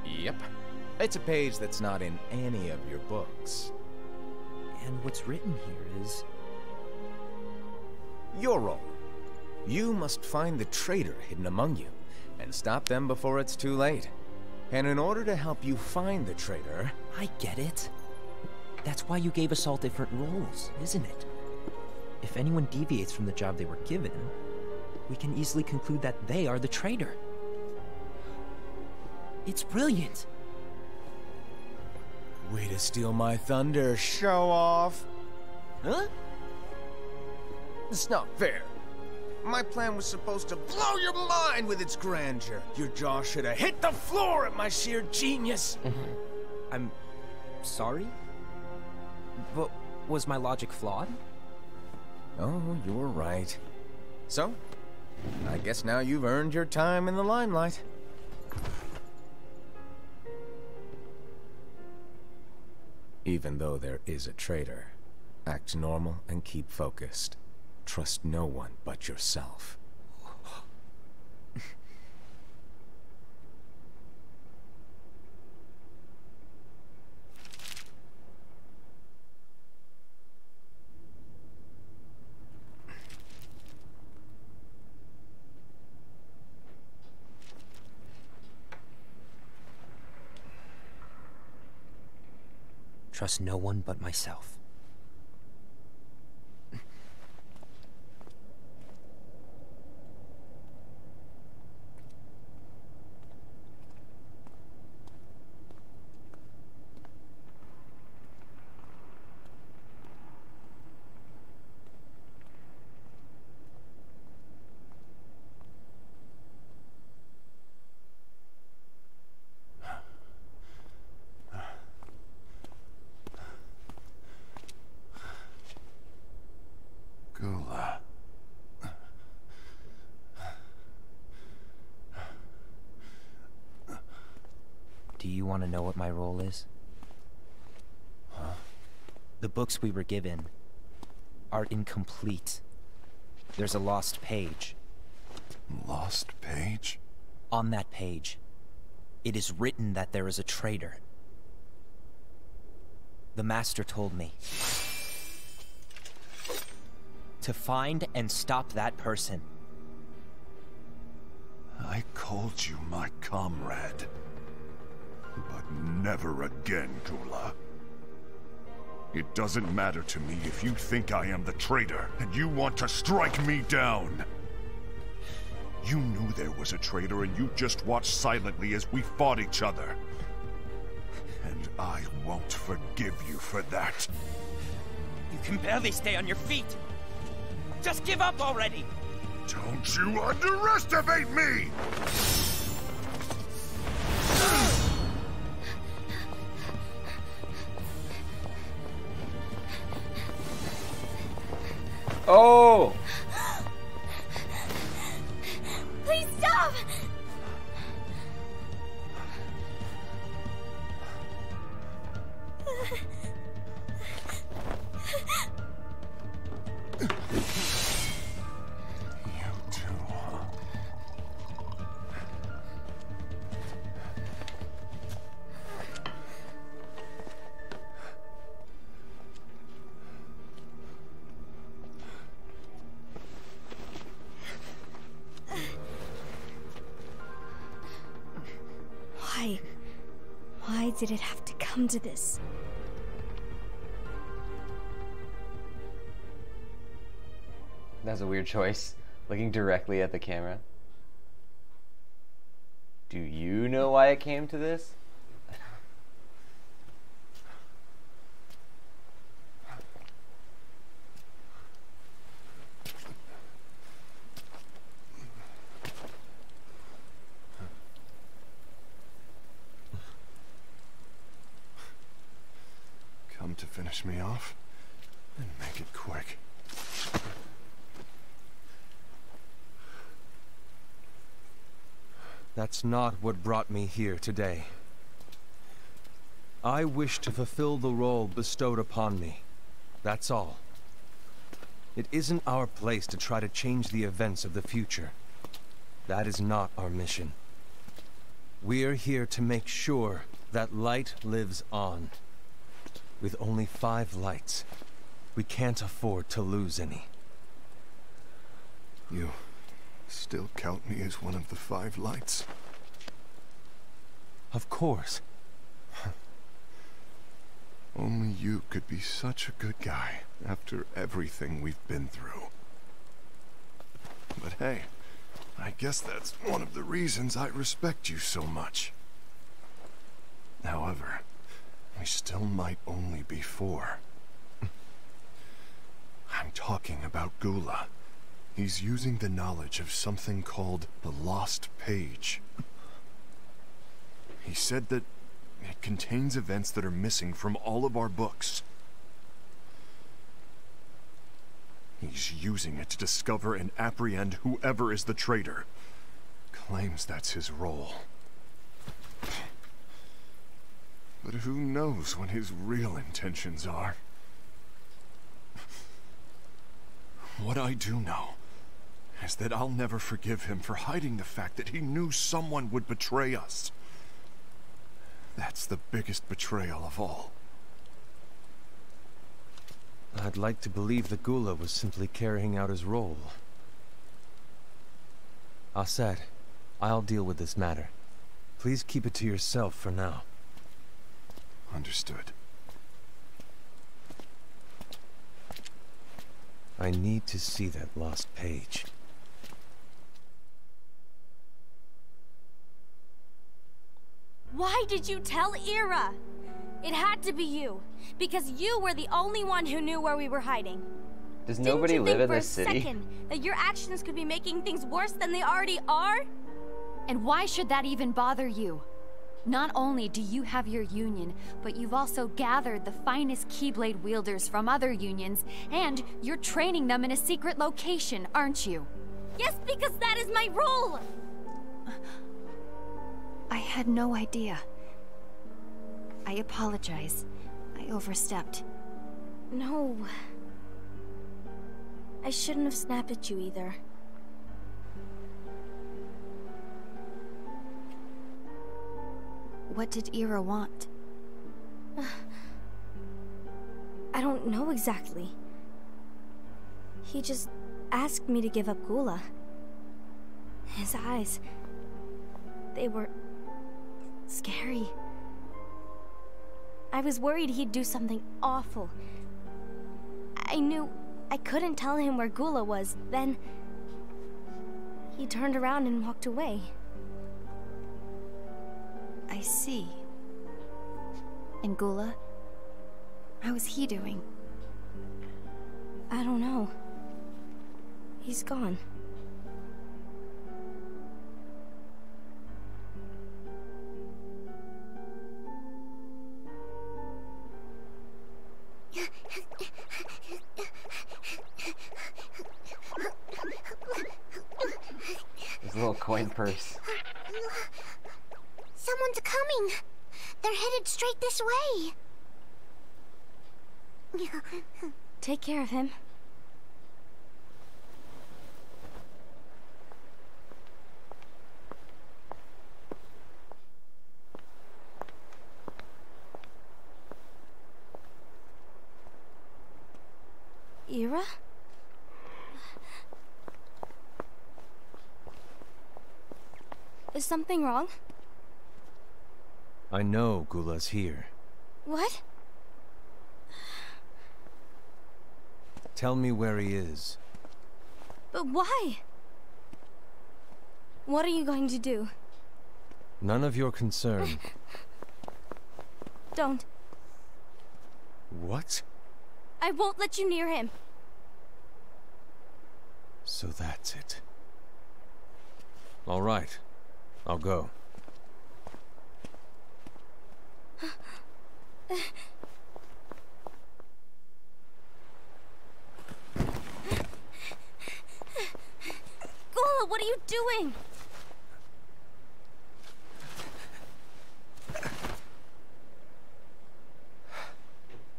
S2: Yep. It's a page that's not in any of your books.
S6: And what's written here is...
S2: Your role. You must find the traitor hidden among you, and stop them before it's too late. And in order to help you find the traitor...
S6: I get it. That's why you gave us all different roles, isn't it? If anyone deviates from the job they were given, we can easily conclude that they are the traitor. It's brilliant.
S2: Way to steal my thunder, show off.
S6: Huh?
S2: It's not fair. My plan was supposed to blow your mind with its grandeur. Your jaw should have hit the floor at my sheer genius.
S6: I'm sorry? But was my logic flawed?
S2: Oh, you're right. So, I guess now you've earned your time in the limelight. Even though there is a traitor, act normal and keep focused. Trust no one but yourself.
S6: Trust no one but myself. Do you want to know what my role is?
S2: Huh?
S6: The books we were given are incomplete. There's a lost page.
S7: Lost page?
S6: On that page, it is written that there is a traitor. The Master told me to find and stop that person.
S7: I called you my comrade. But never again, Gula. It doesn't matter to me if you think I am the traitor, and you want to strike me down. You knew there was a traitor and you just watched silently as we fought each other. And I won't forgive you for that.
S11: You can barely stay on your feet. Just give up already!
S7: Don't you underestimate me!
S1: Oh!
S5: Please stop! Why did it have to come to this?
S1: That's a weird choice. Looking directly at the camera. Do you know why it came to this?
S7: Come to finish me off, and make it quick.
S3: That's not what brought me here today. I wish to fulfill the role bestowed upon me. That's all. It isn't our place to try to change the events of the future. That is not our mission. We're here to make sure that light lives on. With only 5 lights, we can't afford to lose any.
S7: You still count me as one of the 5 lights?
S3: Of course.
S7: Only you could be such a good guy after everything we've been through. But hey, I guess that's one of the reasons I respect you so much. However, we still might only be 4. I'm talking about Gula. He's using the knowledge of something called the Lost Page. He said that it contains events that are missing from all of our books. He's using it to discover and apprehend whoever is the traitor. Claims that's his role. But who knows what his real intentions are? What I do know is that I'll never forgive him for hiding the fact that he knew someone would betray us. That's the biggest betrayal of all.
S3: I'd like to believe that Gula was simply carrying out his role. Aset, I'll deal with this matter. Please keep it to yourself for now.
S7: Understood.
S3: I need to see that lost page.
S5: Why did you tell Ira? It had to be you, because you were the only one who knew where we were hiding.
S1: Does nobody live in this
S5: Didn't you
S1: city?
S5: think for a second that your actions could be making things worse than they already are?
S9: And why should that even bother you? Not only do you have your union, but you've also gathered the finest Keyblade wielders from other unions, and you're training them in a secret location, aren't you?
S5: Yes, because that is my role!
S9: I had no idea. I apologize. I overstepped.
S5: No. I shouldn't have snapped at you either.
S9: What did Ira want?
S5: I don't know exactly. He just asked me to give up Gula. His eyes, they were scary. I was worried he'd do something awful. I knew I couldn't tell him where Gula was. Then He turned around and walked away.
S9: I see. And Gula? How is he doing?
S5: I don't know. He's gone.
S1: His little coin purse.
S4: Someone's coming. They're headed straight this way.
S5: Take care of him. Ira? Is something wrong?
S3: I know Gula's here.
S5: What?
S3: Tell me where he is.
S5: But why? What are you going to do?
S3: None of your concern.
S5: Don't.
S3: What?
S5: I won't let you near him.
S3: So that's it. All right. I'll go.
S5: Gula, what are you doing?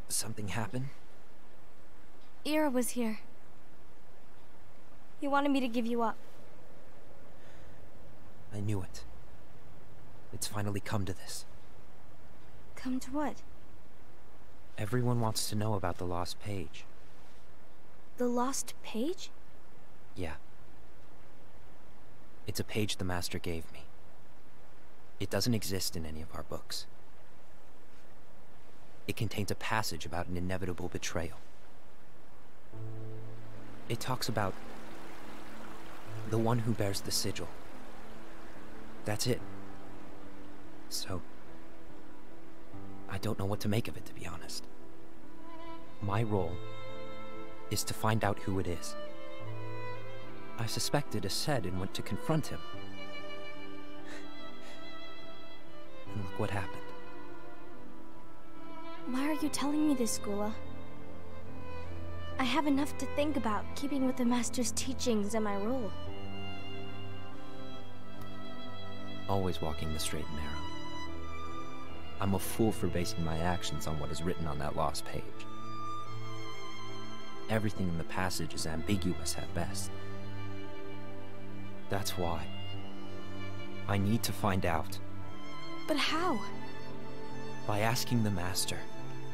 S6: Something happened?
S5: Ira was here. He wanted me to give you up.
S6: I knew it. It's finally come to this.
S5: Come to what?
S6: Everyone wants to know about the lost page.
S5: The lost page?
S6: Yeah. It's a page the Master gave me. It doesn't exist in any of our books. It contains a passage about an inevitable betrayal. It talks about the one who bears the sigil. That's it. So, I don't know what to make of it, to be honest. My role is to find out who it is. I suspected Ased and went to confront him. And look what happened.
S5: Why are you telling me this, Gula? I have enough to think about, keeping with the Master's teachings and my role.
S6: Always walking the straight and narrow. I'm a fool for basing my actions on what is written on that lost page. Everything in the passage is ambiguous at best. That's why I need to find out.
S5: But how?
S6: By asking the Master.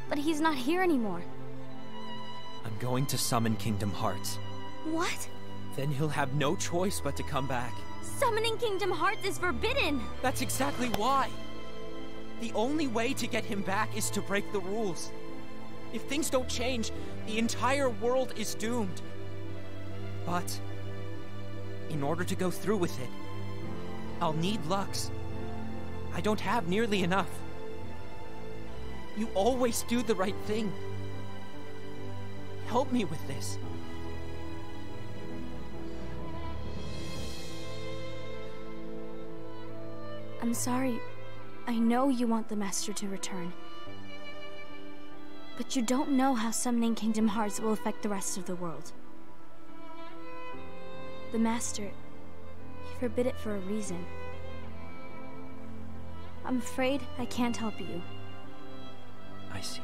S5: But he's not here anymore.
S6: I'm going to summon Kingdom Hearts.
S5: What?
S6: Then he'll have no choice but to come back.
S5: Summoning Kingdom Hearts is forbidden!
S6: That's exactly why! The only way to get him back is to break the rules. If things don't change, the entire world is doomed. But, in order to go through with it, I'll need Lux. I don't have nearly enough. You always do the right thing. Help me with this.
S5: I'm sorry. I know you want the Master to return. But you don't know how summoning Kingdom Hearts will affect the rest of the world. The Master, he forbid it for a reason. I'm afraid I can't help you.
S6: I see.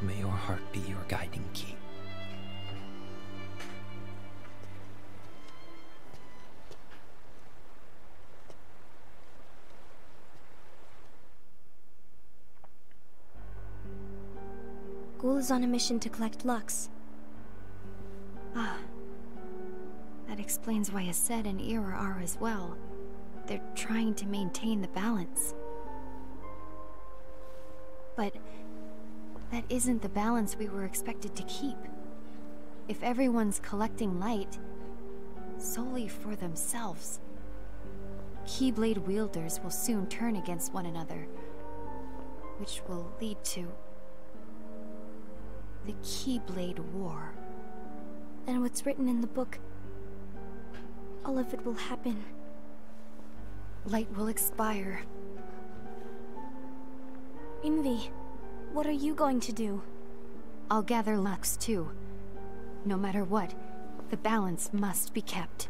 S6: May your heart be your guiding key.
S5: Ghoul is on a mission to collect Lux.
S9: Ah. That explains why Ased and Ira are as well. They're trying to maintain the balance. But that isn't the balance we were expected to keep. If everyone's collecting light solely for themselves, Keyblade wielders will soon turn against one another, which will lead to the Keyblade War.
S5: And what's written in the book, all of it will happen.
S9: Light will expire.
S5: Envy, what are you going to do?
S9: I'll gather Lux too. No matter what, the balance must be kept.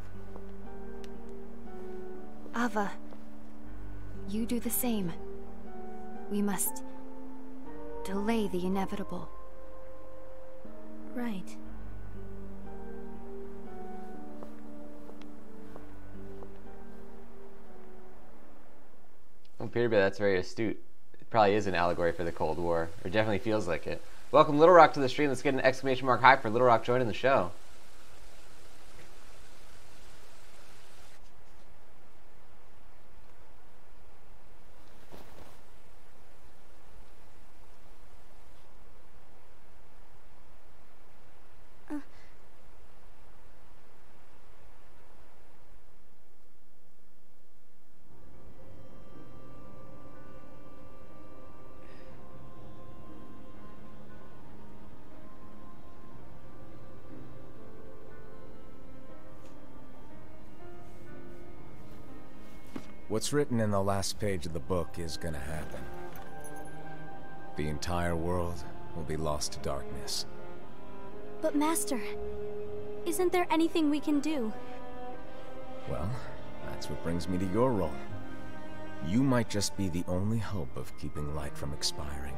S9: Ava, you do the same. We must delay the inevitable.
S5: Right.
S1: Well, Peter, that's very astute. It probably is an allegory for the Cold War. Or definitely feels like it. Welcome Little Rock to the stream. Let's get an exclamation mark high for Little Rock joining the show.
S2: What's written in the last page of the book is gonna happen. The entire world will be lost to darkness.
S5: But Master, isn't there anything we can do?
S2: Well, that's what brings me to your role. You might just be the only hope of keeping light from expiring.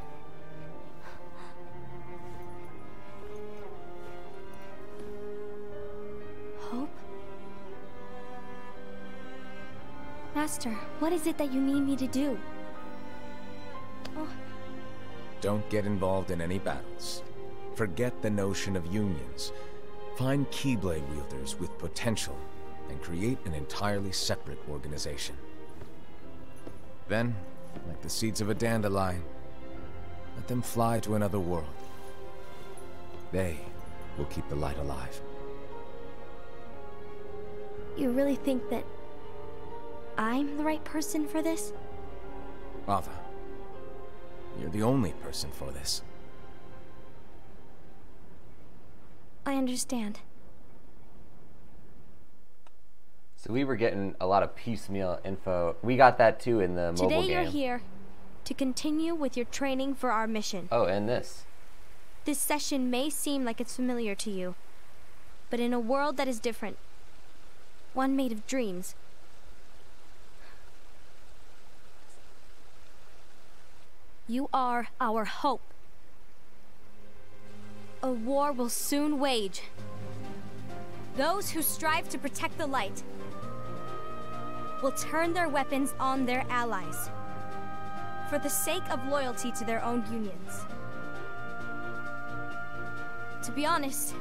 S5: Hope? Master, what is it that you need me to do? Oh.
S2: Don't get involved in any battles. Forget the notion of unions. Find Keyblade wielders with potential and create an entirely separate organization. Then, like the seeds of a dandelion, let them fly to another world. They will keep the light alive.
S5: You really think that I'm the right person for this?
S2: Ava, you're the only person for this.
S5: I understand.
S1: So we were getting a lot of piecemeal info. We got that too in the mobile game.
S5: Today you're here to continue with your training for our mission.
S1: Oh, and this.
S5: This session may seem like it's familiar to you, but in a world that is different, one made of dreams, you are our hope. A war will soon wage. Those who strive to protect the light will turn their weapons on their allies for the sake of loyalty to their own unions. To be honest,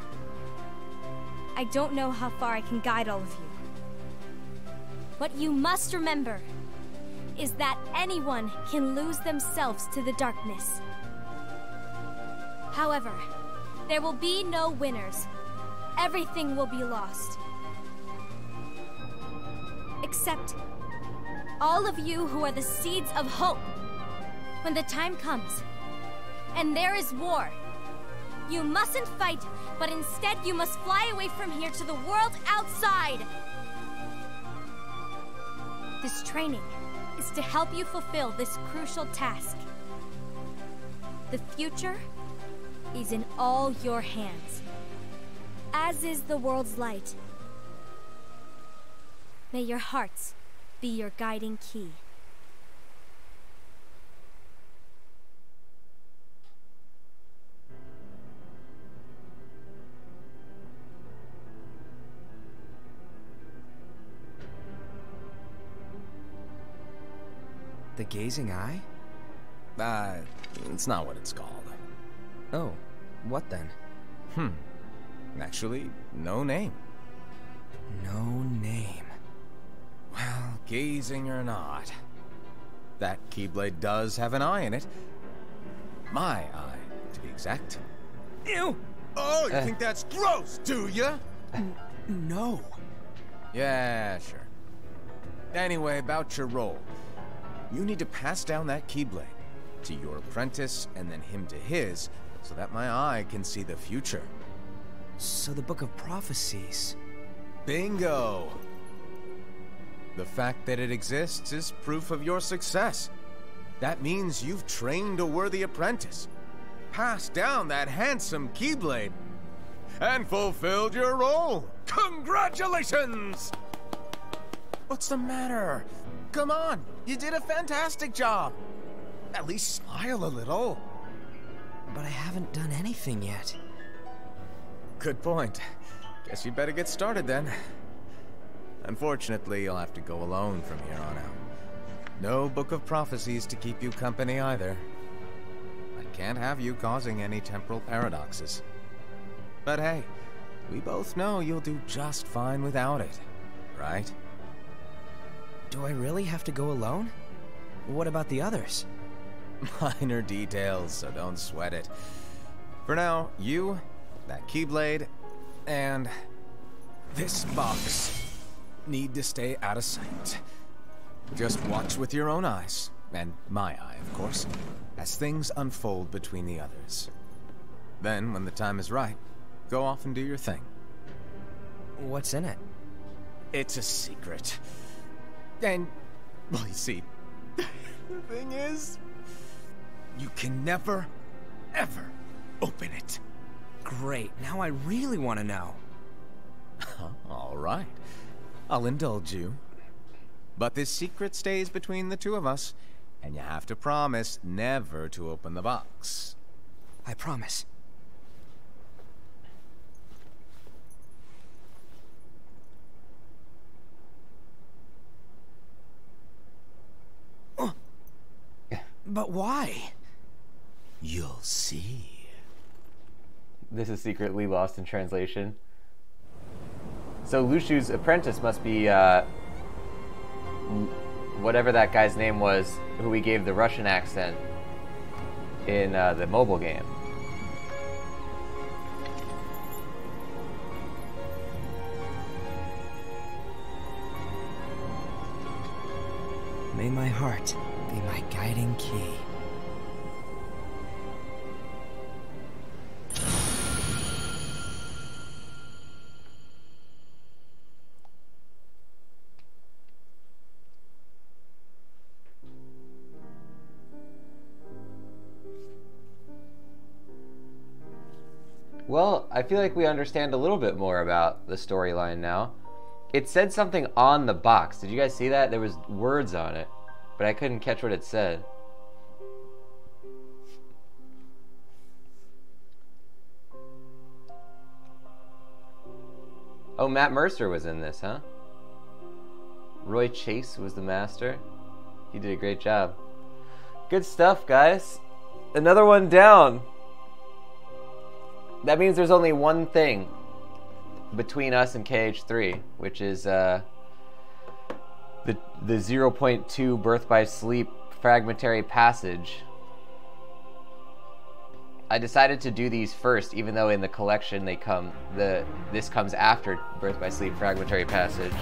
S5: I don't know how far I can guide all of you. What you must remember is that anyone can lose themselves to the darkness. However, there will be no winners. Everything will be lost. Except all of you who are the seeds of hope. When the time comes, and there is war, you mustn't fight, but instead you must fly away from here to the world outside. This training is to help you fulfill this crucial task. The future is in all your hands, as is the world's light. May your hearts be your guiding key.
S6: The gazing eye?
S2: It's not what it's called.
S6: Oh, what then?
S2: Actually, no name.
S6: No name.
S2: Well, gazing or not, that Keyblade does have an eye in it. My eye, to be exact.
S11: Ew!
S8: Oh, you think that's gross, do ya?
S11: No.
S2: Yeah, sure. Anyway, about your role. You need to pass down that Keyblade to your apprentice and then him to his, so that my eye can see the future.
S11: So the Book of Prophecies...
S2: Bingo! The fact that it exists is proof of your success. That means you've trained a worthy apprentice, passed down that handsome Keyblade, and fulfilled your role. Congratulations! What's the matter? Come on, you did a fantastic job. At least smile a little.
S11: But I haven't done anything yet.
S2: Good point. Guess you better get started then. Unfortunately, you'll have to go alone from here on out. No Book of Prophecies to keep you company either. I can't have you causing any temporal paradoxes. But hey, we both know you'll do just fine without it, right?
S11: Do I really have to go alone? What about the others?
S2: Minor details, so don't sweat it. For now, you, that Keyblade, and this box need to stay out of sight. Just watch with your own eyes, and my eye, of course, as things unfold between the others. Then, when the time is right, go off and do your thing.
S11: What's in it?
S2: It's a secret. And, well, you see, the thing is, you can never, ever open it.
S11: Great, now I really want to know.
S2: All right. I'll indulge you. But this secret stays between the two of us, and you have to promise never to open the box.
S11: I promise. But why?
S2: You'll see.
S1: This is secretly lost in translation. So Lushu's apprentice must be whatever that guy's name was, who we gave the Russian accent in the mobile game.
S11: May my heart be my guiding key.
S1: Well, I feel like we understand a little bit more about the storyline now. It said something on the box. Did you guys see that? There was words on it, but I couldn't catch what it said. Oh, Matt Mercer was in this, huh? Roy Chase was the master. He did a great job. Good stuff, guys. Another one down. That means there's only one thing between us and KH3, which is the 0.2 Birth by Sleep fragmentary passage. I decided to do these first, even though in the collection they come. This comes after Birth by Sleep fragmentary passage.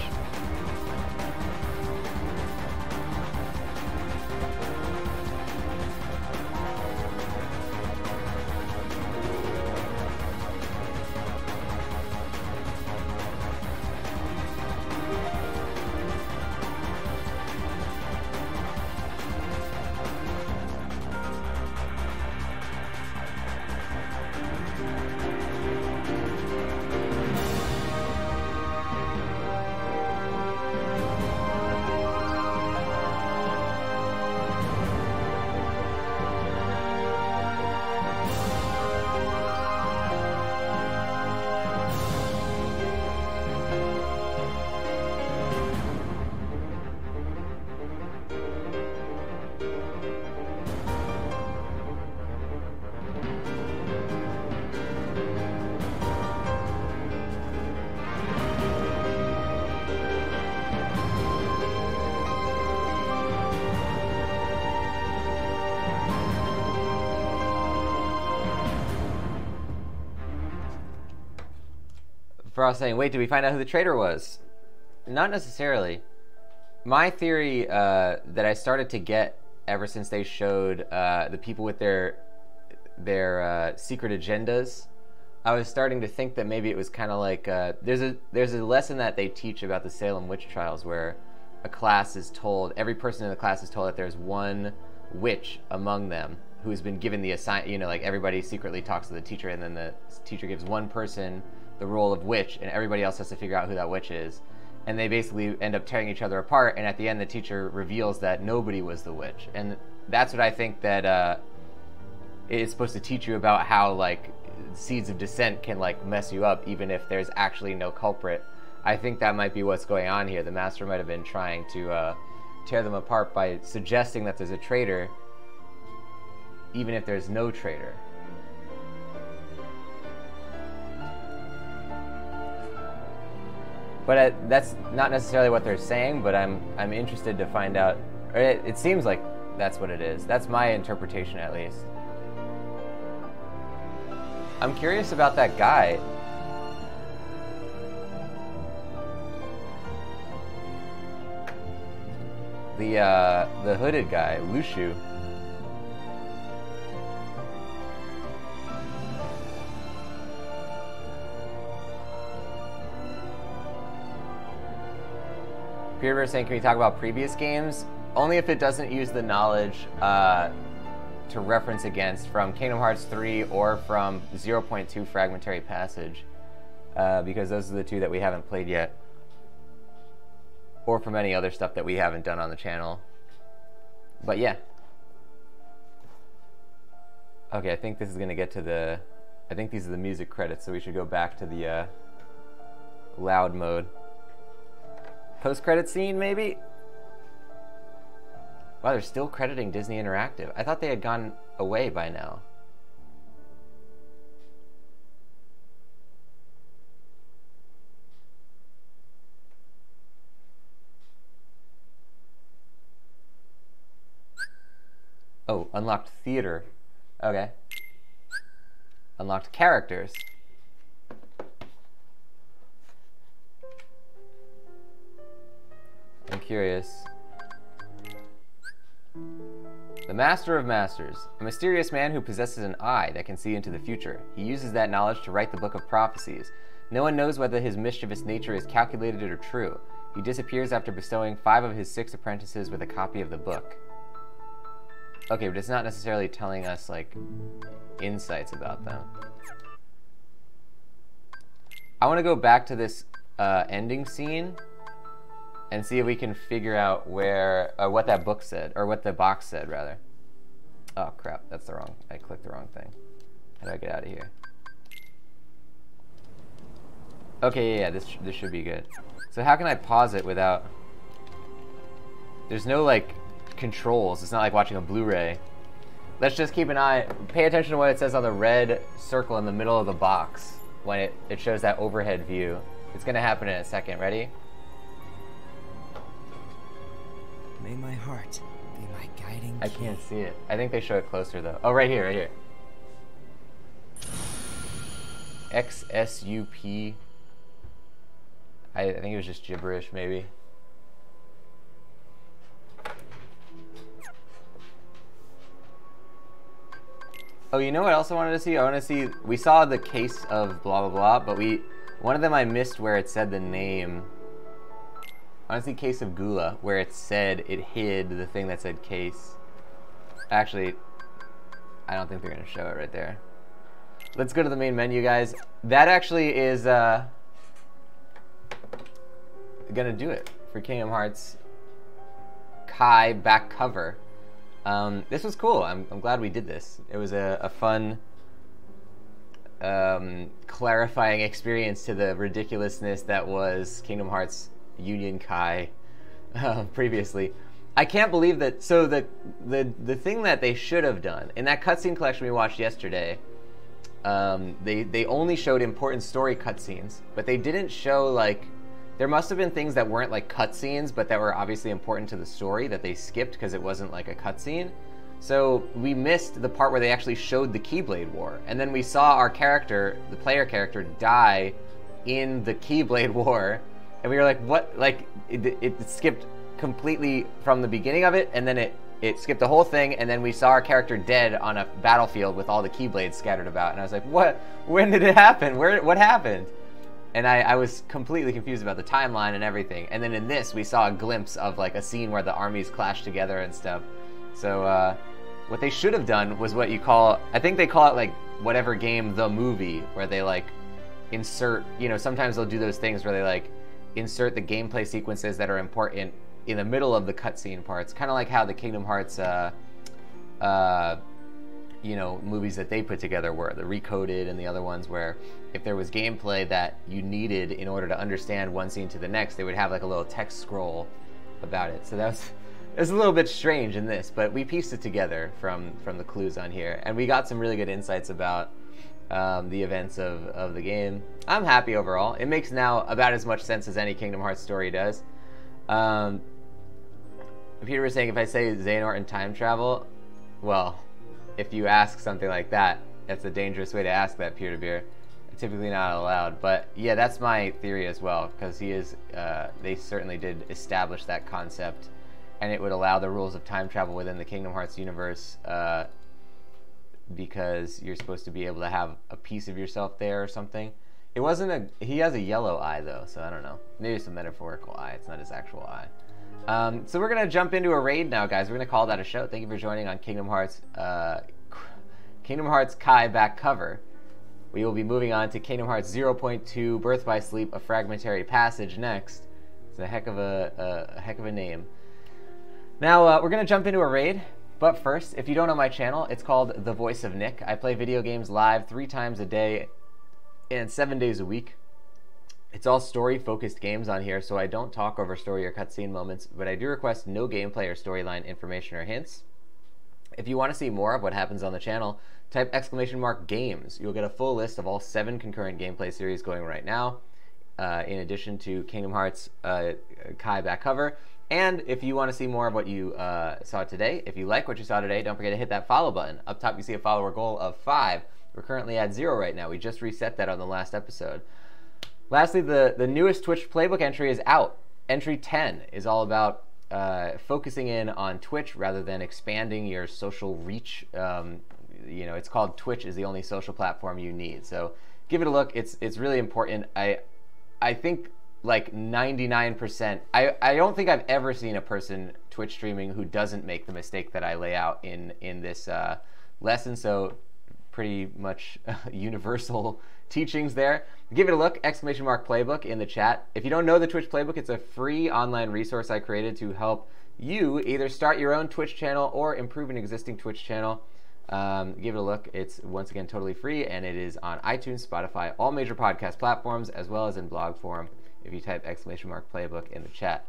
S1: Frost saying, wait, did we find out who the traitor was? Not necessarily. My theory that I started to get ever since they showed the people with their secret agendas, I was starting to think that maybe it was kind of like there's a lesson that they teach about the Salem witch trials where a class is told, every person in the class is told that there's one witch among them who's been given the like everybody secretly talks to the teacher, and then the teacher gives one person the role of witch, and everybody else has to figure out who that witch is. And they basically end up tearing each other apart, and at the end the teacher reveals that nobody was the witch. And that's what I think that it's supposed to teach you about, how like seeds of dissent can like mess you up even if there's actually no culprit. I think that might be what's going on here. The master might have been trying to tear them apart by suggesting that there's a traitor even if there's no traitor. But that's not necessarily what they're saying, but I'm interested to find out. Or it seems like that's what it is. That's my interpretation, at least. I'm curious about that guy. The hooded guy, Lushu. Peter saying, can we talk about previous games? Only if it doesn't use the knowledge to reference against from Kingdom Hearts 3 or from 0.2 Fragmentary Passage, because those are the two that we haven't played yet, or from any other stuff that we haven't done on the channel. But yeah. Okay, I think this is going to get to the... I think these are the music credits, so we should go back to the loud mode. Post-credit scene, maybe? Wow, they're still crediting Disney Interactive. I thought they had gone away by now. Oh, unlocked theater. Okay. Unlocked characters. I'm curious. The Master of Masters. A mysterious man who possesses an eye that can see into the future. He uses that knowledge to write the Book of Prophecies. No one knows whether his mischievous nature is calculated or true. He disappears after bestowing 5 of his 6 apprentices with a copy of the book. Okay, but it's not necessarily telling us, like, insights about them. I want to go back to this ending scene and see if we can figure out where, what that book said, or what the box said, rather. Oh, crap, that's the wrong, I clicked the wrong thing. How do I get out of here? Okay, yeah, this should be good. So how can I pause it without... There's no, like, controls. It's not like watching a Blu-ray. Let's just keep an eye, pay attention to what it says on the red circle in the middle of the box when it shows that overhead view. It's gonna happen in a second. Ready?
S12: May my heart be my guiding key.
S1: I can't see it. I think they show it closer though. Oh, right here, right here. XSUP. I think it was just gibberish, maybe. Oh, you know what else I wanted to see? I want to see, we saw the case of blah blah blah, but one of them I missed where it said the name. I want to see Case of Gula, where it said, it hid the thing that said case. Actually, I don't think they're going to show it right there. Let's go to the main menu, guys. That actually is gonna do it for Kingdom Hearts Kai back cover. This was cool. I'm glad we did this. It was a fun, clarifying experience to the ridiculousness that was Kingdom Hearts Union Kai previously. I can't believe that. So the thing that they should have done in that cutscene collection we watched yesterday, they only showed important story cutscenes, but they didn't show, like, there must have been things that weren't like cutscenes, but that were obviously important to the story that they skipped because it wasn't like a cutscene. So we missed the part where they actually showed the Keyblade War, and then we saw our character, the player character, die in the Keyblade War, and we were like, what? Like, it skipped completely from the beginning of it, and then it skipped the whole thing, and then we saw our character dead on a battlefield with all the Keyblades scattered about, and I was like, what? When did it happen? What happened? And I was completely confused about the timeline and everything. And then in this, we saw a glimpse of like a scene where the armies clash together and stuff. So what they should have done was what you call, I think they call it like whatever game, the movie, where they like insert, you know, sometimes they'll do those things where they like insert the gameplay sequences that are important in the middle of the cutscene parts. Kind of like how the Kingdom Hearts, you know, movies that they put together were, the Recoded and the other ones, where if there was gameplay that you needed in order to understand one scene to the next, they would have like a little text scroll about it. So that was a little bit strange in this, but we pieced it together from the clues on here, and we got some really good insights about the events of the game. I'm happy overall. It makes now about as much sense as any Kingdom Hearts story does. Peter was saying, if I say Xehanort and time travel, well, if you ask something like that, that's a dangerous way to ask that peer-to-peer. Typically not allowed, but yeah, that's my theory as well, because he is, they certainly did establish that concept, and it would allow the rules of time travel within the Kingdom Hearts universe, because you're supposed to be able to have a piece of yourself there or something. It wasn't he has a yellow eye though, so I don't know. Maybe it's a metaphorical eye, it's not his actual eye. So we're gonna jump into a raid now, guys. We're gonna call that a show. Thank you for joining on Kingdom Hearts Kai back cover. We will be moving on to Kingdom Hearts 0.2 Birth by Sleep, a fragmentary passage next. It's a heck of a name. Now we're gonna jump into a raid, but first, if you don't know my channel, it's called The Voice of Nick. I play video games live 3 times a day and 7 days a week. It's all story-focused games on here, so I don't talk over story or cutscene moments, but I do request no gameplay or storyline information or hints. If you want to see more of what happens on the channel, type !games. You'll get a full list of all 7 concurrent gameplay series going right now, in addition to Kingdom Hearts Kai back cover. And if you want to see more of what you saw today, if you like what you saw today, don't forget to hit that follow button. Up top you see a follower goal of 5. We're currently at 0 right now. We just reset that on the last episode. Lastly, the newest Twitch playbook entry is out. Entry 10 is all about focusing in on Twitch rather than expanding your social reach. You know, it's called Twitch is the only social platform you need. So give it a look. It's really important. I think like 99%. I don't think I've ever seen a person Twitch streaming who doesn't make the mistake that I lay out in this lesson. So pretty much universal teachings there. Give it a look, !playbook in the chat. If you don't know the Twitch playbook, it's a free online resource I created to help you either start your own Twitch channel or improve an existing Twitch channel. Give it a look. It's once again totally free, and it is on iTunes, Spotify, all major podcast platforms, as well as in blog form if you type !playbook in the chat.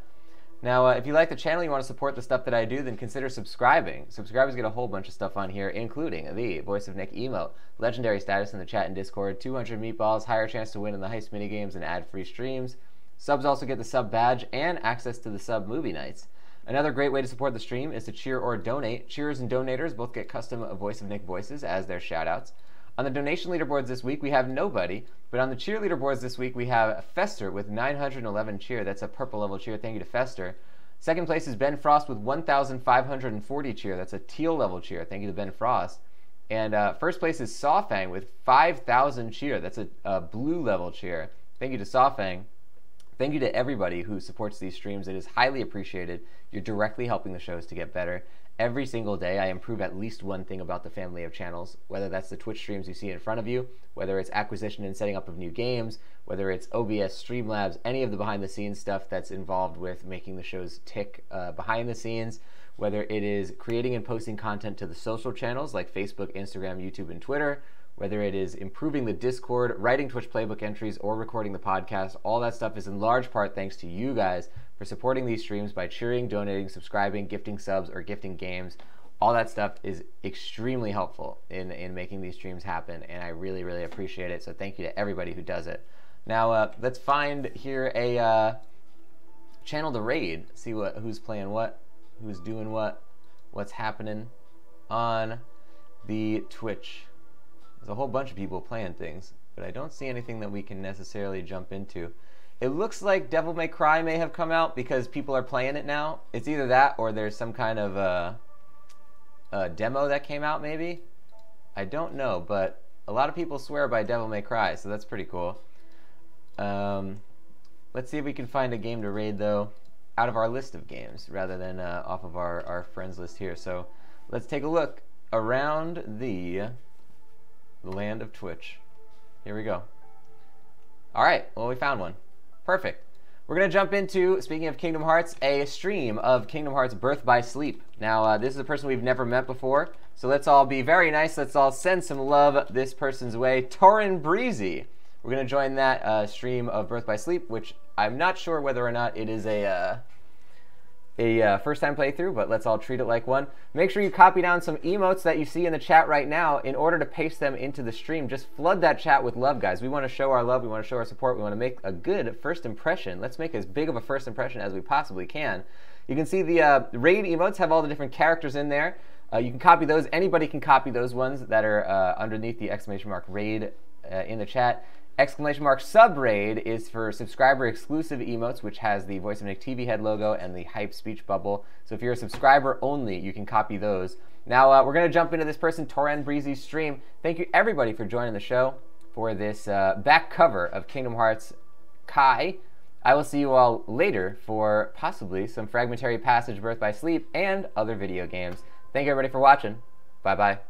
S1: Now, if you like the channel, you want to support the stuff that I do, then consider subscribing. Subscribers get a whole bunch of stuff on here, including the Voice of Nick emote, legendary status in the chat and Discord, 200 meatballs, higher chance to win in the heist minigames, and ad-free streams. Subs also get the sub badge and access to the sub movie nights. Another great way to support the stream is to cheer or donate. Cheers and donators both get custom Voice of Nick voices as their shoutouts. On the donation leaderboards this week, we have nobody, but on the cheer leaderboards this week, we have Fester with 911 cheer. That's a purple level cheer. Thank you to Fester. Second place is Ben Frost with 1,540 cheer. That's a teal level cheer. Thank you to Ben Frost. And first place is Sawfang with 5,000 cheer. That's a blue level cheer. Thank you to Sawfang. Thank you to everybody who supports these streams. It is highly appreciated. You're directly helping the shows to get better. Every single day, I improve at least one thing about the family of channels, whether that's the Twitch streams you see in front of you, whether it's acquisition and setting up of new games, whether it's OBS, Streamlabs, any of the behind-the-scenes stuff that's involved with making the shows tick behind the scenes, whether it is creating and posting content to the social channels like Facebook, Instagram, YouTube, and Twitter, whether it is improving the Discord, writing Twitch playbook entries, or recording the podcast. All that stuff is in large part thanks to you guys for supporting these streams by cheering, donating, subscribing, gifting subs, or gifting games. All that stuff is extremely helpful in making these streams happen, and I really, really appreciate it. So thank you to everybody who does it. Now, let's find here a channel to raid, see who's playing what, who's doing what, what's happening on the Twitch. There's a whole bunch of people playing things. but I don't see anything that we can necessarily jump into. It looks like Devil May Cry may have come out because people are playing it now. It's either that or there's some kind of a demo that came out maybe. I don't know, but a lot of people swear by Devil May Cry, so that's pretty cool. Let's see if we can find a game to raid though out of our list of games rather than off of our friends list here. So let's take a look around the land of Twitch. Here we go. Alright, well we found one. Perfect. We're going to jump into, speaking of Kingdom Hearts, a stream of Kingdom Hearts Birth by Sleep. Now, this is a person we've never met before, so let's all be very nice. Let's all send some love this person's way. Torin Breezy. We're going to join that stream of Birth by Sleep, which I'm not sure whether or not it is a first-time playthrough, but let's all treat it like one. Make sure you copy down some emotes that you see in the chat right now in order to paste them into the stream. Just flood that chat with love, guys. We want to show our love. We want to show our support. We want to make a good first impression. Let's make as big of a first impression as we possibly can. You can see the raid emotes have all the different characters in there. You can copy those. Anybody can copy those ones that are underneath the exclamation mark raid in the chat. Exclamation mark subraid is for subscriber exclusive emotes, which has the Voice of Nick TV head logo and the hype speech bubble. So if you're a subscriber only, you can copy those. Now we're going to jump into this person, Torin Breezy's stream. Thank you everybody for joining the show for this back cover of Kingdom Hearts Kai. I will see you all later for possibly some Fragmentary Passage, Birth by Sleep, and other video games. Thank you everybody for watching. Bye-bye.